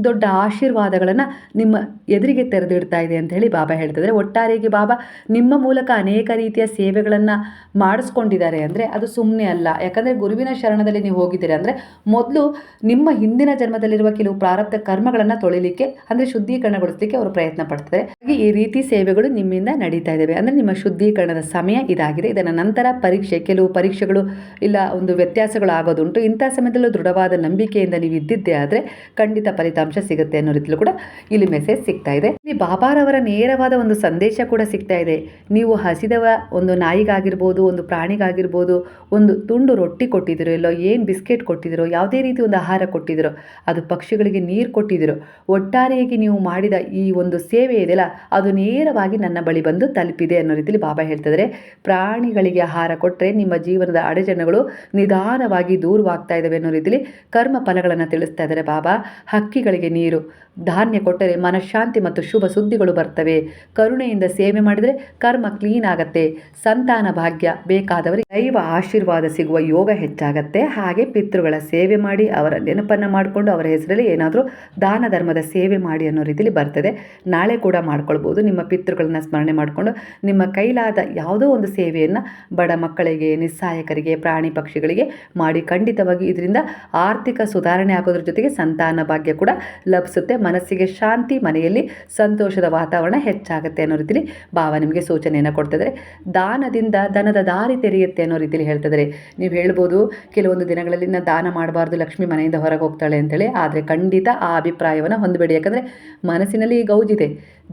ದೊಡ್ಡ ಆಶೀರ್ವಾದಗಳನ್ನು ನಿಮ್ಮ ಎದುರಿಗೆ ತೆರೆದಿಡ್ತಾ ಇದೆ ಅಂತ ಹೇಳಿ ಬಾಬಾ ಹೇಳ್ತಾ ಇದ್ದಾರೆ. ಒಟ್ಟಾರೆಯಾಗಿ ಬಾಬಾ ನಿಮ್ಮ ಮೂಲಕ ಅನೇಕ ರೀತಿಯ ಸೇವೆಗಳನ್ನು ಮಾಡಿಸ್ಕೊಂಡಿದ್ದಾರೆ ಅಂದರೆ ಅದು ಸುಮ್ಮನೆ ಅಲ್ಲ. ಯಾಕಂದರೆ ಗುರುವಿನ ಶರಣದಲ್ಲಿ ನೀವು ಹೋಗಿದ್ದೀರಿ ಅಂದರೆ ಮೊದಲು ನಿಮ್ಮ ಹಿಂದಿನ ಜನ್ಮದಲ್ಲಿರುವ ಕೆಲವು ಪ್ರಾರಬ್ಧ ಕರ್ಮಗಳನ್ನು ತೊಳಿಲಿಕ್ಕೆ ಅಂದರೆ ಶುದ್ಧೀಕರಣಗೊಳಿಸಲಿಕ್ಕೆ ಅವರು ಪ್ರಯತ್ನ ಪಡ್ತಾರೆ. ಹಾಗೆ ಈ ರೀತಿ ಸೇವೆಗಳು ನಿಮ್ಮಿಂದ ನಡೀತಾ ಇದ್ದಾವೆ. ಅಂದರೆ ನಿಮ್ಮ ಶುದ್ಧೀಕರಣದ ಸಮಯ ಇದಾಗಿದೆ. ಇದರ ನಂತರ ಪರೀಕ್ಷೆ, ಕೆಲವು ಪರೀಕ್ಷೆಗಳು ಇಲ್ಲ ಒಂದು ವ್ಯತ್ಯಾಸಗಳು ಆಗೋದುಂಟು. ಇಂಥ ಸಮಯದಲ್ಲೂ ದೃಢವಾದ ನಂಬಿಕೆಯಿಂದ ನೀವು ಇದ್ದಿದ್ದೇ ಆದರೆ ಖಂಡಿತ ಫಲಿತಾಂಶ ಸಿಗುತ್ತೆ ಅನ್ನೋ ರೀತಿಯಲ್ಲೂ ಕೂಡ ಇಲ್ಲಿ ಮೆಸೇಜ್ ಸಿಗ್ತಾ ಇದೆ. ಇಲ್ಲಿ ಬಾಬಾರವರ ನೇರವಾದ ಒಂದು ಸಂದೇಶ ಕೂಡ ಸಿಗ್ತಾ ಇದೆ. ನೀವು ಹಸಿದವ ಒಂದು ನಾಯಿಗಾಗಿರ್ಬೋದು, ಒಂದು ಪ್ರಾಣಿಗಾಗಿರ್ಬೋದು, ಒಂದು ತುಂಡು ರೊಟ್ಟಿ ಕೊಟ್ಟಿದ್ದೀರೋ, ಎಲ್ಲೋ ಏನು ಬಿಸ್ಕೆಟ್ ಕೊಟ್ಟಿದ್ದೀರೋ, ಯಾವುದೇ ರೀತಿ ಒಂದು ಆಹಾರ ಕೊಟ್ಟಿದ್ದೀರೋ, ಅದು ಪಕ್ಷಿಗಳಿಗೆ ನೀರು ಕೊಟ್ಟಿದ್ದೀರೋ, ಒಟ್ಟಾರೆಯಾಗಿ ನೀವು ಮಾಡಿದ ಈ ಒಂದು ಸೇವೆ ಇದೆಯಲ್ಲ ಅದು ನೇರವಾಗಿ ನನ್ನ ಬಳಿ ಬಂದು ತಲುಪಿದೆ ಅನ್ನೋ ರೀತಿಯಲ್ಲಿ ಬಾಬಾ ಹೇಳ್ತಿದ್ದಾರೆ. ಪ್ರಾಣಿಗಳಿಗೆ ಆಹಾರ ಕೊಟ್ಟರೆ ನಿಮ್ಮ ಜೀವನದ ಅಡಚಣೆಗಳು ನಿಧಾನವಾಗಿ ದೂರವಾಗ್ತಾ ಇದ್ದಾವೆ ಅನ್ನೋ ರೀತಿಯಲ್ಲಿ ಕರ್ಮ ಫಲಗಳನ್ನು ತಿಳಿಸ್ತಾ ಇದ್ದಾರೆ ಬಾಬಾ. ಹಕ್ಕಿಗಳಿಗೆ ನೀರು, ಧಾನ್ಯ ಕೊಟ್ಟರೆ ಮನಃಶಾಂತಿ ಮತ್ತು ಶುಭ ಸುದ್ದಿಗಳು ಬರ್ತವೆ. ಕರುಣೆಯಿಂದ ಸೇವೆ ಮಾಡಿದರೆ ಕರ್ಮ ಕ್ಲೀನ್ ಆಗತ್ತೆ. ಸಂತಾನ ಭಾಗ್ಯ ಬೇಕಾದವರಿಗೆ ದೈವ ಆಶೀರ್ವಾದ ಸಿಗುವ ಯೋಗ ಹೆಚ್ಚಾಗತ್ತೆ. ಹಾಗೆ ಪಿತೃಗಳ ಸೇವೆ ಮಾಡಿ, ಅವರ ನೆನಪನ್ನು ಮಾಡಿಕೊಂಡು ಅವರ ಹೆಸರಲ್ಲಿ ಏನಾದರೂ ದಾನ ಧರ್ಮದ ಸೇವೆ ಮಾಡಿ ಅನ್ನೋ ರೀತಿಯಲ್ಲಿ ಬರ್ತದೆ. ನಾಳೆ ಕೂಡ ಮಾಡ್ಕೊಳ್ಬೋದು. ನಿಮ್ಮ ಪಿತೃಗಳನ್ನ ಸ್ಮರಣೆ ಮಾಡಿಕೊಂಡು ನಿಮ್ಮ ಕೈಲಾದ ಯಾವುದೋ ಒಂದು ಸೇವೆಯನ್ನು ಬಡ ಮಕ್ಕಳಿಗೆ, ನಿಸ್ಸಹಾಯಕರಿಗೆ, ಪ್ರಾಣಿ ಪಕ್ಷಿಗಳಿಗೆ ಮಾಡಿ. ಖಂಡಿತವಾಗಿ ಇದರಿಂದ ಆರ್ಥಿಕ ಸುಧಾರಣೆ ಆಗೋದ್ರ ಜೊತೆಗೆ ಸಂತಾನ ಭಾಗ್ಯ ಕೂಡ ಲಭಿಸುತ್ತೆ. ಮನಸ್ಸಿಗೆ ಶಾಂತಿ, ಮನೆಯಲ್ಲಿ ಸಂತೋಷದ ವಾತಾವರಣ ಹೆಚ್ಚಾಗುತ್ತೆ ಅನ್ನೋ ರೀತಿಯಲ್ಲಿ ಬಾಬಾ ನಿಮಗೆ ಸೂಚನೆಯನ್ನು ಕೊಡ್ತಿದ್ದಾರೆ. ದಾನದಿಂದ ಧನದ ದಾರಿ ತೆರೆಯುತ್ತೆ ಅನ್ನೋ ರೀತಿಯಲ್ಲಿ ಹೇಳ್ತಿದ್ದಾರೆ. ನೀವು ಹೇಳ್ಬೋದು ಕೆಲವೊಂದು ದಿನಗಳಲ್ಲಿ ದಾನ ಮಾಡಬಾರ್ದು, ಲಕ್ಷ್ಮಿ ಮನೆಯಿಂದ ಹೊರಗೆ ಹೋಗ್ತಾಳೆ ಅಂತೇಳಿ. ಆದರೆ ಖಂಡಿತ ಆ ಅಭಿಪ್ರಾಯವನ್ನು ಹೊಂದಬೇಡಿ. ಯಾಕಂದರೆ ಮನಸ್ಸಿನಲ್ಲಿ ಈ ಗೌಜಿದೆ.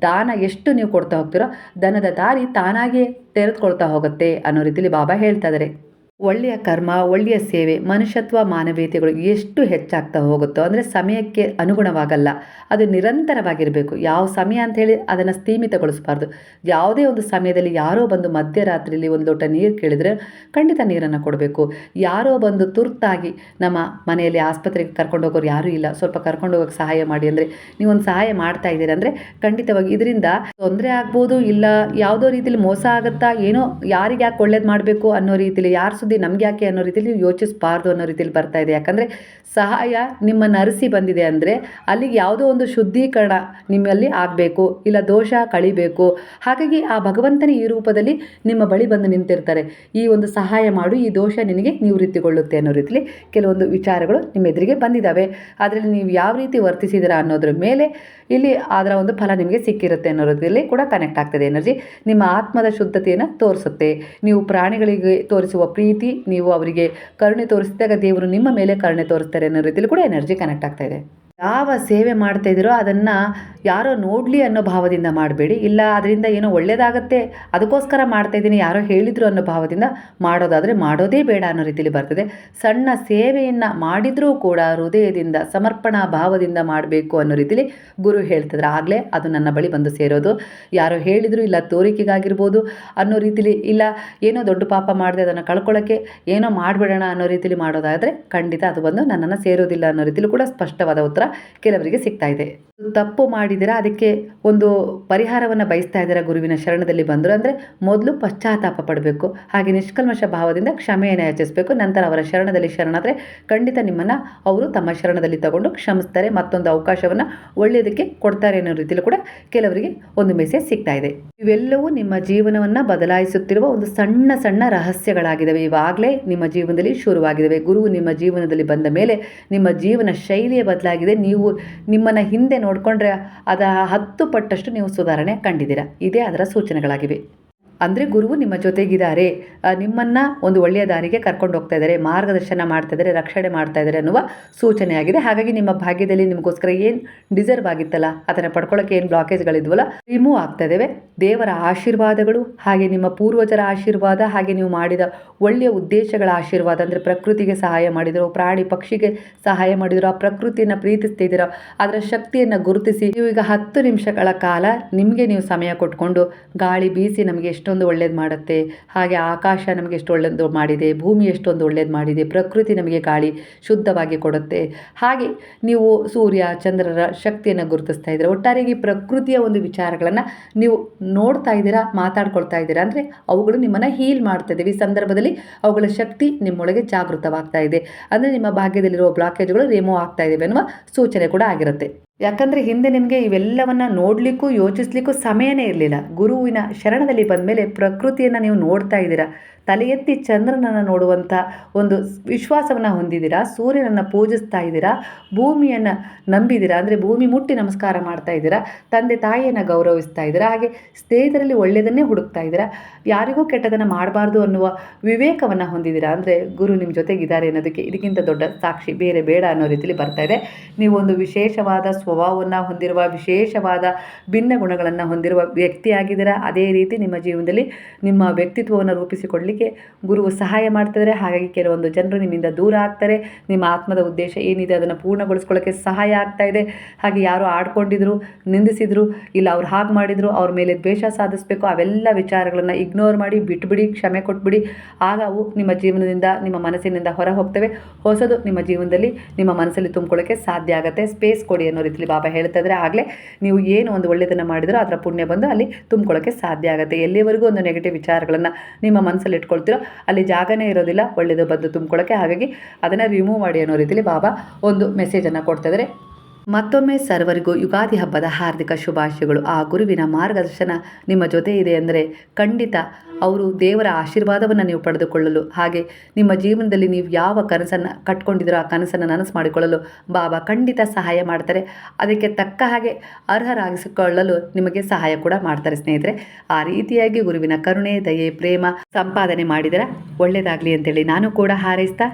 ದಾನ ಎಷ್ಟು ನೀವು ಕೊಡ್ತಾ ಹೋಗ್ತೀರೋ ಧನದ ದಾರಿ ತಾನಾಗಿಯೇ ತೆರೆದುಕೊಳ್ತಾ ಹೋಗುತ್ತೆ ಅನ್ನೋ ರೀತಿಯಲ್ಲಿ ಬಾಬಾ ಹೇಳ್ತಾ ಇದ್ದಾರೆ. ಒಳ್ಳೆಯ ಕರ್ಮ, ಒಳ್ಳೆಯ ಸೇವೆ, ಮನುಷ್ಯತ್ವ, ಮಾನವೀಯತೆಗಳು ಎಷ್ಟು ಹೆಚ್ಚಾಗ್ತಾ ಹೋಗುತ್ತೋ ಅಂದರೆ ಸಮಯಕ್ಕೆ ಅನುಗುಣವಾಗಲ್ಲ, ಅದು ನಿರಂತರವಾಗಿರಬೇಕು. ಯಾವ ಸಮಯ ಅಂಥೇಳಿ ಅದನ್ನು ಸ್ಥೀಮಿತಗೊಳಿಸಬಾರ್ದು. ಯಾವುದೇ ಒಂದು ಸಮಯದಲ್ಲಿ ಯಾರೋ ಬಂದು ಮಧ್ಯರಾತ್ರಿಯಲ್ಲಿ ಒಂದು ಲೋಟ ನೀರು ಕೇಳಿದರೆ ಖಂಡಿತ ನೀರನ್ನು ಕೊಡಬೇಕು. ಯಾರೋ ಬಂದು ತುರ್ತಾಗಿ ನಮ್ಮ ಮನೆಯಲ್ಲಿ ಆಸ್ಪತ್ರೆಗೆ ಕರ್ಕೊಂಡು ಹೋಗೋರು ಯಾರೂ ಇಲ್ಲ, ಸ್ವಲ್ಪ ಕರ್ಕೊಂಡು ಹೋಗೋಕ್ಕೆ ಸಹಾಯ ಮಾಡಿ ಅಂದರೆ ನೀವೊಂದು ಸಹಾಯ ಮಾಡ್ತಾ ಇದ್ದೀರ ಅಂದರೆ ಖಂಡಿತವಾಗಿ ಇದರಿಂದ ತೊಂದರೆ ಆಗ್ಬೋದು, ಇಲ್ಲ ಯಾವುದೋ ರೀತಿಯಲ್ಲಿ ಮೋಸ ಆಗುತ್ತಾ, ಏನೋ ಯಾರಿಗೆ ಯಾಕೆ ಒಳ್ಳೇದು ಮಾಡಬೇಕು ಅನ್ನೋ ರೀತಿಯಲ್ಲಿ, ಯಾರು ಸುದ್ದಿ ನಮ್ಗೆ ಯಾಕೆ ಅನ್ನೋ ರೀತಿಯಲ್ಲಿ ನೀವು ಯೋಚಿಸಬಾರ್ದು ಅನ್ನೋ ರೀತಿಯಲ್ಲಿ ಬರ್ತಾ ಇದೆ. ಯಾಕಂದರೆ ಸಹಾಯ ನಿಮ್ಮನ್ನು ಅರಸಿ ಬಂದಿದೆ ಅಂದರೆ ಅಲ್ಲಿಗೆ ಯಾವುದೋ ಒಂದು ಶುದ್ಧೀಕರಣ ನಿಮ್ಮಲ್ಲಿ ಆಗಬೇಕು, ಇಲ್ಲ ದೋಷ ಕಳಿಬೇಕು. ಹಾಗಾಗಿ ಆ ಭಗವಂತನ ಈ ರೂಪದಲ್ಲಿ ನಿಮ್ಮ ಬಳಿ ಬಂದು ನಿಂತಿರ್ತಾರೆ. ಈ ಒಂದು ಸಹಾಯ ಮಾಡು, ಈ ದೋಷ ನಿನಗೆ ನಿವೃತ್ತಿಗೊಳ್ಳುತ್ತೆ ಅನ್ನೋ ರೀತಿಯಲ್ಲಿ ಕೆಲವೊಂದು ವಿಚಾರಗಳು ನಿಮ್ಮ ಎದುರಿಗೆ ಬಂದಿದ್ದಾವೆ. ಅದರಲ್ಲಿ ನೀವು ಯಾವ ರೀತಿ ವರ್ತಿಸಿದ್ದೀರಾ ಅನ್ನೋದ್ರ ಮೇಲೆ ಇಲ್ಲಿ ಅದರ ಒಂದು ಫಲ ನಿಮಗೆ ಸಿಕ್ಕಿರುತ್ತೆ ಅನ್ನೋ ರೀತಿಯಲ್ಲಿ ಕೂಡ ಕನೆಕ್ಟ್ ಆಗ್ತದೆ. ಎನರ್ಜಿ ನಿಮ್ಮ ಆತ್ಮದ ಶುದ್ಧತೆಯನ್ನು ತೋರಿಸುತ್ತೆ. ನೀವು ಪ್ರಾಣಿಗಳಿಗೆ ತೋರಿಸುವ ಪ್ರೀತಿ, ನೀವು ಅವರಿಗೆ ಕರುಣೆ ತೋರಿಸಿದಾಗ ದೇವರು ನಿಮ್ಮ ಮೇಲೆ ಕರುಣೆ ತೋರಿಸ್ತಾರೆ ಅನ್ನೋ ರೀತಿಯಲ್ಲಿ ಕೂಡ ಎನರ್ಜಿ ಕನೆಕ್ಟ್ ಆಗ್ತಾ ಇದೆ. ಯಾವ ಸೇವೆ ಮಾಡ್ತಾ ಇದ್ದೀರೋ ಅದನ್ನು ಯಾರೋ ನೋಡಲಿ ಅನ್ನೋ ಭಾವದಿಂದ ಮಾಡಬೇಡಿ. ಇಲ್ಲ ಅದರಿಂದ ಏನೋ ಒಳ್ಳೆಯದಾಗತ್ತೆ ಅದಕ್ಕೋಸ್ಕರ ಮಾಡ್ತಾಯಿದ್ದೀನಿ, ಯಾರೋ ಹೇಳಿದರು ಅನ್ನೋ ಭಾವದಿಂದ ಮಾಡೋದಾದರೆ ಮಾಡೋದೇ ಬೇಡ ಅನ್ನೋ ರೀತಿಯಲ್ಲಿ ಬರ್ತದೆ. ಸಣ್ಣ ಸೇವೆಯನ್ನು ಮಾಡಿದರೂ ಕೂಡ ಹೃದಯದಿಂದ ಸಮರ್ಪಣಾ ಭಾವದಿಂದ ಮಾಡಬೇಕು ಅನ್ನೋ ರೀತಿಯಲ್ಲಿ ಗುರು ಹೇಳ್ತಿದ್ರು. ಆಗಲೇ ಅದು ನನ್ನ ಬಳಿ ಬಂದು ಸೇರೋದು. ಯಾರೋ ಹೇಳಿದರು, ಇಲ್ಲ ತೋರಿಕೆಗಾಗಿರ್ಬೋದು ಅನ್ನೋ ರೀತಿಲಿ, ಇಲ್ಲ ಏನೋ ದೊಡ್ಡ ಪಾಪ ಮಾಡಿದೆ ಅದನ್ನು ಕಳ್ಕೊಳ್ಳೋಕ್ಕೆ ಏನೋ ಮಾಡಿಬಿಡೋಣ ಅನ್ನೋ ರೀತಿಯಲ್ಲಿ ಮಾಡೋದಾದರೆ ಖಂಡಿತ ಅದು ಬಂದು ನನ್ನನ್ನು ಸೇರೋದಿಲ್ಲ ಅನ್ನೋ ರೀತಿಯಲ್ಲಿ ಕೂಡ ಸ್ಪಷ್ಟವಾದ ಉತ್ತರ ಕೆಲವರಿಗೆ ಸಿಗ್ತಾ ಇದೆ. ತಪ್ಪು ಮಾಡಿದ್ದೀರಾ, ಅದಕ್ಕೆ ಒಂದು ಪರಿಹಾರವನ್ನು ಬಯಸ್ತಾ ಇದ್ದೀರಾ ಗುರುವಿನ ಶರಣದಲ್ಲಿ ಬಂದರು ಅಂದರೆ ಮೊದಲು ಪಶ್ಚಾತ್ತಾಪ ಪಡಬೇಕು. ಹಾಗೆ ನಿಷ್ಕಲ್ಮಶ ಭಾವದಿಂದ ಕ್ಷಮೆಯನ್ನು ಯಾಚಿಸಬೇಕು. ನಂತರ ಅವರ ಶರಣದಲ್ಲಿ ಶರಣಾದರೆ ಖಂಡಿತ ನಿಮ್ಮನ್ನು ಅವರು ತಮ್ಮ ಶರಣದಲ್ಲಿ ತಗೊಂಡು ಕ್ಷಮಿಸ್ತಾರೆ, ಮತ್ತೊಂದು ಅವಕಾಶವನ್ನು ಒಳ್ಳೆಯದಕ್ಕೆ ಕೊಡ್ತಾರೆ ಅನ್ನೋ ರೀತಿಯಲ್ಲಿ ಕೂಡ ಕೆಲವರಿಗೆ ಒಂದು ಮೆಸೇಜ್ ಸಿಗ್ತಾ ಇದೆ. ಇವೆಲ್ಲವೂ ನಿಮ್ಮ ಜೀವನವನ್ನು ಬದಲಾಯಿಸುತ್ತಿರುವ ಒಂದು ಸಣ್ಣ ಸಣ್ಣ ರಹಸ್ಯಗಳಾಗಿದ್ದಾವೆ. ಇವಾಗಲೇ ನಿಮ್ಮ ಜೀವನದಲ್ಲಿ ಶುರುವಾಗಿದ್ದಾವೆ. ಗುರುವು ನಿಮ್ಮ ಜೀವನದಲ್ಲಿ ಬಂದ ಮೇಲೆ ನಿಮ್ಮ ಜೀವನ ಶೈಲಿಯೇ ಬದಲಾಗಿದೆ. ನೀವು ನಿಮ್ಮನ್ನು ಹಿಂದೆ ನೋಡಿಕೊಂಡ್ರೆ ಅದರ 10 ಪಟ್ಟಷ್ಟು ನೀವು ಸುಧಾರಣೆ ಕಂಡಿದ್ದೀರಾ. ಇದೇ ಅದರ ಸೂಚನೆಗಳಾಗಿವೆ. ಅಂದರೆ ಗುರುವು ನಿಮ್ಮ ಜೊತೆಗಿದ್ದಾರೆ, ನಿಮ್ಮನ್ನು ಒಂದು ಒಳ್ಳೆಯ ದಾರಿಗೆ ಕರ್ಕೊಂಡು ಹೋಗ್ತಾ ಇದ್ದಾರೆ, ಮಾರ್ಗದರ್ಶನ ಮಾಡ್ತಾ ಇದ್ದಾರೆ, ರಕ್ಷಣೆ ಮಾಡ್ತಾ ಇದ್ದಾರೆ ಅನ್ನುವ ಸೂಚನೆಯಾಗಿದೆ. ಹಾಗಾಗಿ ನಿಮ್ಮ ಭಾಗ್ಯದಲ್ಲಿ ನಿಮಗೋಸ್ಕರ ಏನು ಡಿಸರ್ವ್ ಆಗಿತ್ತಲ್ಲ, ಅದನ್ನು ಪಡ್ಕೊಳ್ಳೋಕೆ ಏನು ಬ್ಲಾಕೇಜ್ಗಳಿದ್ವಲ್ಲ ರಿಮೂವ್ ಆಗ್ತಾ ಇದ್ದಾವೆ. ದೇವರ ಆಶೀರ್ವಾದಗಳು, ಹಾಗೆ ನಿಮ್ಮ ಪೂರ್ವಜರ ಆಶೀರ್ವಾದ, ಹಾಗೆ ನೀವು ಮಾಡಿದ ಒಳ್ಳೆಯ ಉದ್ದೇಶಗಳ ಆಶೀರ್ವಾದ, ಅಂದರೆ ಪ್ರಕೃತಿಗೆ ಸಹಾಯ ಮಾಡಿದ್ರು, ಪ್ರಾಣಿ ಪಕ್ಷಿಗೆ ಸಹಾಯ ಮಾಡಿದ್ರು, ಆ ಪ್ರಕೃತಿಯನ್ನು ಪ್ರೀತಿಸ್ತಿದ್ದೀರೋ ಅದರ ಶಕ್ತಿಯನ್ನು ಗುರುತಿಸಿ ನೀವು ಈಗ 10 ನಿಮಿಷಗಳ ಕಾಲ ನಿಮಗೆ ನೀವು ಸಮಯ ಕೊಟ್ಕೊಂಡು ಗಾಳಿ ಬೀಸಿ ನಮಗೆ ಎಷ್ಟೊಂದು ಒಳ್ಳೇದು ಮಾಡುತ್ತೆ, ಹಾಗೆ ಆಕಾಶ ನಮಗೆ ಎಷ್ಟು ಒಳ್ಳೆಯದು ಮಾಡಿದೆ, ಭೂಮಿ ಎಷ್ಟೊಂದು ಒಳ್ಳೇದು ಮಾಡಿದೆ, ಪ್ರಕೃತಿ ನಮಗೆ ಗಾಳಿ ಶುದ್ಧವಾಗಿ ಕೊಡುತ್ತೆ, ಹಾಗೆ ನೀವು ಸೂರ್ಯ ಚಂದ್ರರ ಶಕ್ತಿಯನ್ನು ಗುರುತಿಸ್ತಾ ಇದ್ದೀರಾ. ಒಟ್ಟಾರೆಯಾಗಿ ಪ್ರಕೃತಿಯ ಒಂದು ವಿಚಾರಗಳನ್ನು ನೀವು ನೋಡ್ತಾ ಇದ್ದೀರಾ, ಮಾತಾಡ್ಕೊಳ್ತಾ ಇದ್ದೀರಾ, ಅಂದರೆ ಅವುಗಳು ನಿಮ್ಮನ್ನು ಹೀಲ್ ಮಾಡ್ತಾ ಇದ್ದೀವಿ. ಈ ಸಂದರ್ಭದಲ್ಲಿ ಅವುಗಳ ಶಕ್ತಿ ನಿಮ್ಮೊಳಗೆ ಜಾಗೃತವಾಗ್ತಾ ಇದೆ. ಅಂದರೆ ನಿಮ್ಮ ಭಾಗ್ಯದಲ್ಲಿರುವ ಬ್ಲಾಕೇಜ್ಗಳು ರಿಮೂವ್ ಆಗ್ತಾ ಇದ್ದಾವೆ ಅನ್ನುವ ಸೂಚನೆ ಕೂಡ ಆಗಿರುತ್ತೆ. ಯಾಕಂದರೆ ಹಿಂದೆ ನಿಮಗೆ ಇವೆಲ್ಲವನ್ನು ನೋಡಲಿಕ್ಕೂ ಯೋಚಿಸ್ಲಿಕ್ಕೂ ಸಮಯನೇ ಇರಲಿಲ್ಲ. ಗುರುವಿನ ಶರಣದಲ್ಲಿ ಬಂದ ಮೇಲೆ ಪ್ರಕೃತಿಯನ್ನು ನೀವು ನೋಡ್ತಾ ಇದ್ದೀರಾ, ತಲೆ ಎತ್ತಿ ಚಂದ್ರನನ್ನು ನೋಡುವಂಥ ಒಂದು ವಿಶ್ವಾಸವನ್ನು ಹೊಂದಿದ್ದೀರಾ, ಸೂರ್ಯನನ್ನು ಪೂಜಿಸ್ತಾ ಇದ್ದೀರಾ, ಭೂಮಿಯನ್ನು ನಂಬಿದ್ದೀರಾ, ಅಂದರೆ ಭೂಮಿ ಮುಟ್ಟಿ ನಮಸ್ಕಾರ ಮಾಡ್ತಾ ಇದ್ದೀರಾ, ತಂದೆ ತಾಯಿಯನ್ನು ಗೌರವಿಸ್ತಾ ಇದ್ದೀರಾ, ಹಾಗೆ ಸ್ನೇಹಿತರಲ್ಲಿ ಒಳ್ಳೆಯದನ್ನೇ ಹುಡುಕ್ತಾ ಇದ್ದೀರಾ, ಯಾರಿಗೂ ಕೆಟ್ಟದನ್ನು ಮಾಡಬಾರ್ದು ಅನ್ನುವ ವಿವೇಕವನ್ನು ಹೊಂದಿದ್ದೀರಾ. ಅಂದರೆ ಗುರು ನಿಮ್ಮ ಜೊತೆಗಿದ್ದಾರೆ ಅನ್ನೋದಕ್ಕೆ ಇದಕ್ಕಿಂತ ದೊಡ್ಡ ಸಾಕ್ಷಿ ಬೇರೆ ಬೇಡ ಅನ್ನೋ ರೀತಿಯಲ್ಲಿ ಬರ್ತಾ ಇದೆ. ನೀವು ಒಂದು ವಿಶೇಷವಾದ ಸ್ವಭಾವವನ್ನು ಹೊಂದಿರುವ, ವಿಶೇಷವಾದ ಭಿನ್ನ ಗುಣಗಳನ್ನು ಹೊಂದಿರುವ ವ್ಯಕ್ತಿಯಾಗಿದ್ದೀರಾ. ಅದೇ ರೀತಿ ನಿಮ್ಮ ಜೀವನದಲ್ಲಿ ನಿಮ್ಮ ವ್ಯಕ್ತಿತ್ವವನ್ನು ರೂಪಿಸಿಕೊಳ್ಳಲಿಕ್ಕೆ ಗುರುವು ಸಹಾಯ ಮಾಡ್ತಿದ್ದಾರೆ. ಹಾಗಾಗಿ ಕೆಲವೊಂದು ಜನರು ನಿಮ್ಮಿಂದ ದೂರ ಆಗ್ತಾರೆ. ನಿಮ್ಮ ಆತ್ಮದ ಉದ್ದೇಶ ಏನಿದೆ ಅದನ್ನು ಪೂರ್ಣಗೊಳಿಸ್ಕೊಳ್ಳೋಕ್ಕೆ ಸಹಾಯ ಆಗ್ತಾ ಇದೆ. ಹಾಗೆ ಯಾರು ಆಡ್ಕೊಂಡಿದ್ರು, ನಿಂದಿಸಿದ್ರು, ಇಲ್ಲ ಅವ್ರು ಹಾಗೆ ಮಾಡಿದ್ರು, ಅವ್ರ ಮೇಲೆ ದ್ವೇಷ ಸಾಧಿಸಬೇಕು, ಅವೆಲ್ಲ ವಿಚಾರಗಳನ್ನು ಇಗ್ನೋರ್ ಮಾಡಿ ಬಿಟ್ಬಿಡಿ, ಕ್ಷಮೆ ಕೊಟ್ಬಿಡಿ. ಆಗ ಅವು ನಿಮ್ಮ ಜೀವನದಿಂದ, ನಿಮ್ಮ ಮನಸ್ಸಿನಿಂದ ಹೊರ ಹೋಗ್ತವೆ. ಹೊಸದು ನಿಮ್ಮ ಜೀವನದಲ್ಲಿ ನಿಮ್ಮ ಮನಸ್ಸಲ್ಲಿ ತುಂಬಿಕೊಳ್ಳೋಕ್ಕೆ ಸಾಧ್ಯ ಆಗುತ್ತೆ. ಸ್ಪೇಸ್ ಕೊಡಿ ಅನ್ನೋ ರೀತಿಯಲ್ಲಿ ಬಾಬಾ ಹೇಳ್ತಾ ಇದ್ದಾರೆ. ಆಗಲೇ ನೀವು ಏನು ಒಂದು ಒಳ್ಳೆಯದನ್ನು ಮಾಡಿದ್ರೋ ಅದರ ಪುಣ್ಯ ಬಂದು ಅಲ್ಲಿ ತುಂಬಿಕೊಳ್ಳೋಕ್ಕೆ ಸಾಧ್ಯ ಆಗುತ್ತೆ. ಎಲ್ಲಿವರೆಗೂ ಒಂದು ನೆಗೆಟಿವ್ ವಿಚಾರಗಳನ್ನು ನಿಮ್ಮ ಮನಸ್ಸಲ್ಲಿ ಇಟ್ಕೊಳ್ತೀರೋ ಅಲ್ಲಿ ಜಾಗನೇ ಇರೋದಿಲ್ಲ ಒಳ್ಳೆಯದು ಬಂದು ತುಂಬಿಕೊಳ್ಳೋಕ್ಕೆ. ಹಾಗಾಗಿ ಅದನ್ನು ರಿಮೂವ್ ಮಾಡಿ ಅನ್ನೋ ರೀತಿಯಲ್ಲಿ ಬಾಬಾ ಒಂದು ಮೆಸೇಜನ್ನು ಕೊಡ್ತಾ ಇದ್ದಾರೆ. ಮತ್ತೊಮ್ಮೆ ಸರ್ವರಿಗೂ ಯುಗಾದಿ ಹಬ್ಬದ ಹಾರ್ದಿಕ ಶುಭಾಶಯಗಳು. ಆ ಗುರುವಿನ ಮಾರ್ಗದರ್ಶನ ನಿಮ್ಮ ಜೊತೆ ಇದೆ ಅಂದರೆ ಖಂಡಿತ ಅವರು ದೇವರ ಆಶೀರ್ವಾದವನ್ನು ನೀವು ಪಡೆದುಕೊಳ್ಳಲು, ಹಾಗೆ ನಿಮ್ಮ ಜೀವನದಲ್ಲಿ ನೀವು ಯಾವ ಕನಸನ್ನು ಕಟ್ಕೊಂಡಿದ್ದೀರೋ ಆ ಕನಸನ್ನು ನನಸು ಮಾಡಿಕೊಳ್ಳಲು ಬಾಬಾ ಖಂಡಿತ ಸಹಾಯ ಮಾಡ್ತಾರೆ. ಅದಕ್ಕೆ ತಕ್ಕ ಹಾಗೆ ಅರ್ಹರಾಗಿಸಿಕೊಳ್ಳಲು ನಿಮಗೆ ಸಹಾಯ ಕೂಡ ಮಾಡ್ತಾರೆ ಸ್ನೇಹಿತರೆ. ಆ ರೀತಿಯಾಗಿ ಗುರುವಿನ ಕರುಣೆ, ದಯೆ, ಪ್ರೇಮ ಸಂಪಾದನೆ ಮಾಡಿದರೆ ಒಳ್ಳೆಯದಾಗಲಿ ಅಂತೇಳಿ ನಾನು ಕೂಡ ಹಾರೈಸ್ತಾ,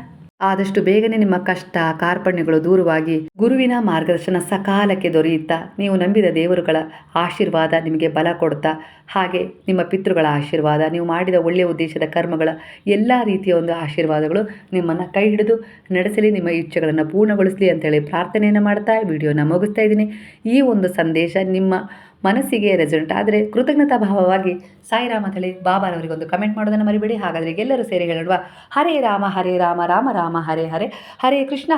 ಆದಷ್ಟು ಬೇಗನೆ ನಿಮ್ಮ ಕಷ್ಟ ಕಾರ್ಪಣ್ಯಗಳು ದೂರವಾಗಿ ಗುರುವಿನ ಮಾರ್ಗದರ್ಶನ ಸಕಾಲಕ್ಕೆ ದೊರೆಯುತ್ತಾ, ನೀವು ನಂಬಿದ ದೇವರುಗಳ ಆಶೀರ್ವಾದ ನಿಮಗೆ ಬಲ ಕೊಡ್ತಾ, ಹಾಗೆ ನಿಮ್ಮ ಪಿತೃಗಳ ಆಶೀರ್ವಾದ, ನೀವು ಮಾಡಿದ ಒಳ್ಳೆಯ ಉದ್ದೇಶದ ಕರ್ಮಗಳ ಎಲ್ಲ ರೀತಿಯ ಒಂದು ಆಶೀರ್ವಾದಗಳು ನಿಮ್ಮನ್ನು ಕೈ ಹಿಡಿದು ನಡೆಸಲಿ, ನಿಮ್ಮ ಇಚ್ಛೆಗಳನ್ನು ಪೂರ್ಣಗೊಳಿಸಲಿ ಅಂತೇಳಿ ಪ್ರಾರ್ಥನೆಯನ್ನು ಮಾಡ್ತಾ ವಿಡಿಯೋನ ಮುಗಿಸ್ತಾ ಇದ್ದೀನಿ. ಈ ಒಂದು ಸಂದೇಶ ನಿಮ್ಮ ಮನಸ್ಸಿಗೆ ರೆಸಲ್ಟ್ ಆದರೆ ಕೃತಜ್ಞತಾ ಭಾವವಾಗಿ ಸಾಯಿರಾಮ ಅಂತೇಳಿ ಬಾಬಾರವರಿಗೊಂದು ಕಮೆಂಟ್ ಮಾಡೋದನ್ನು ಮರಿಬೇಡಿ. ಹಾಗಾದರೆ ಎಲ್ಲರೂ ಸೇರಿ ಹೇಳುವ ಹರೇ ರಾಮ ರಾಮ ರಾಮ ಹರೇ ಹರೇ, ಹರೇ ಕೃಷ್ಣ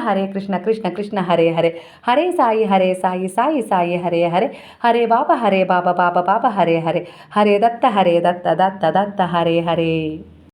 ಕೃಷ್ಣ ಕೃಷ್ಣ ಹರೇ ಹರೇ, ಹರೇ ಸಾಯಿ ಸಾಯಿ ಸಾಯಿ ಹರೇ ಹರೇ, ಹರೇ ಬಾಬಾ ಬಾಬಾ ಬಾಬಾ ಹರೇ ಹರೇ, ಹರೇ ದತ್ತ ದತ್ತ ದತ್ತ ಹರೇ ಹರೇ.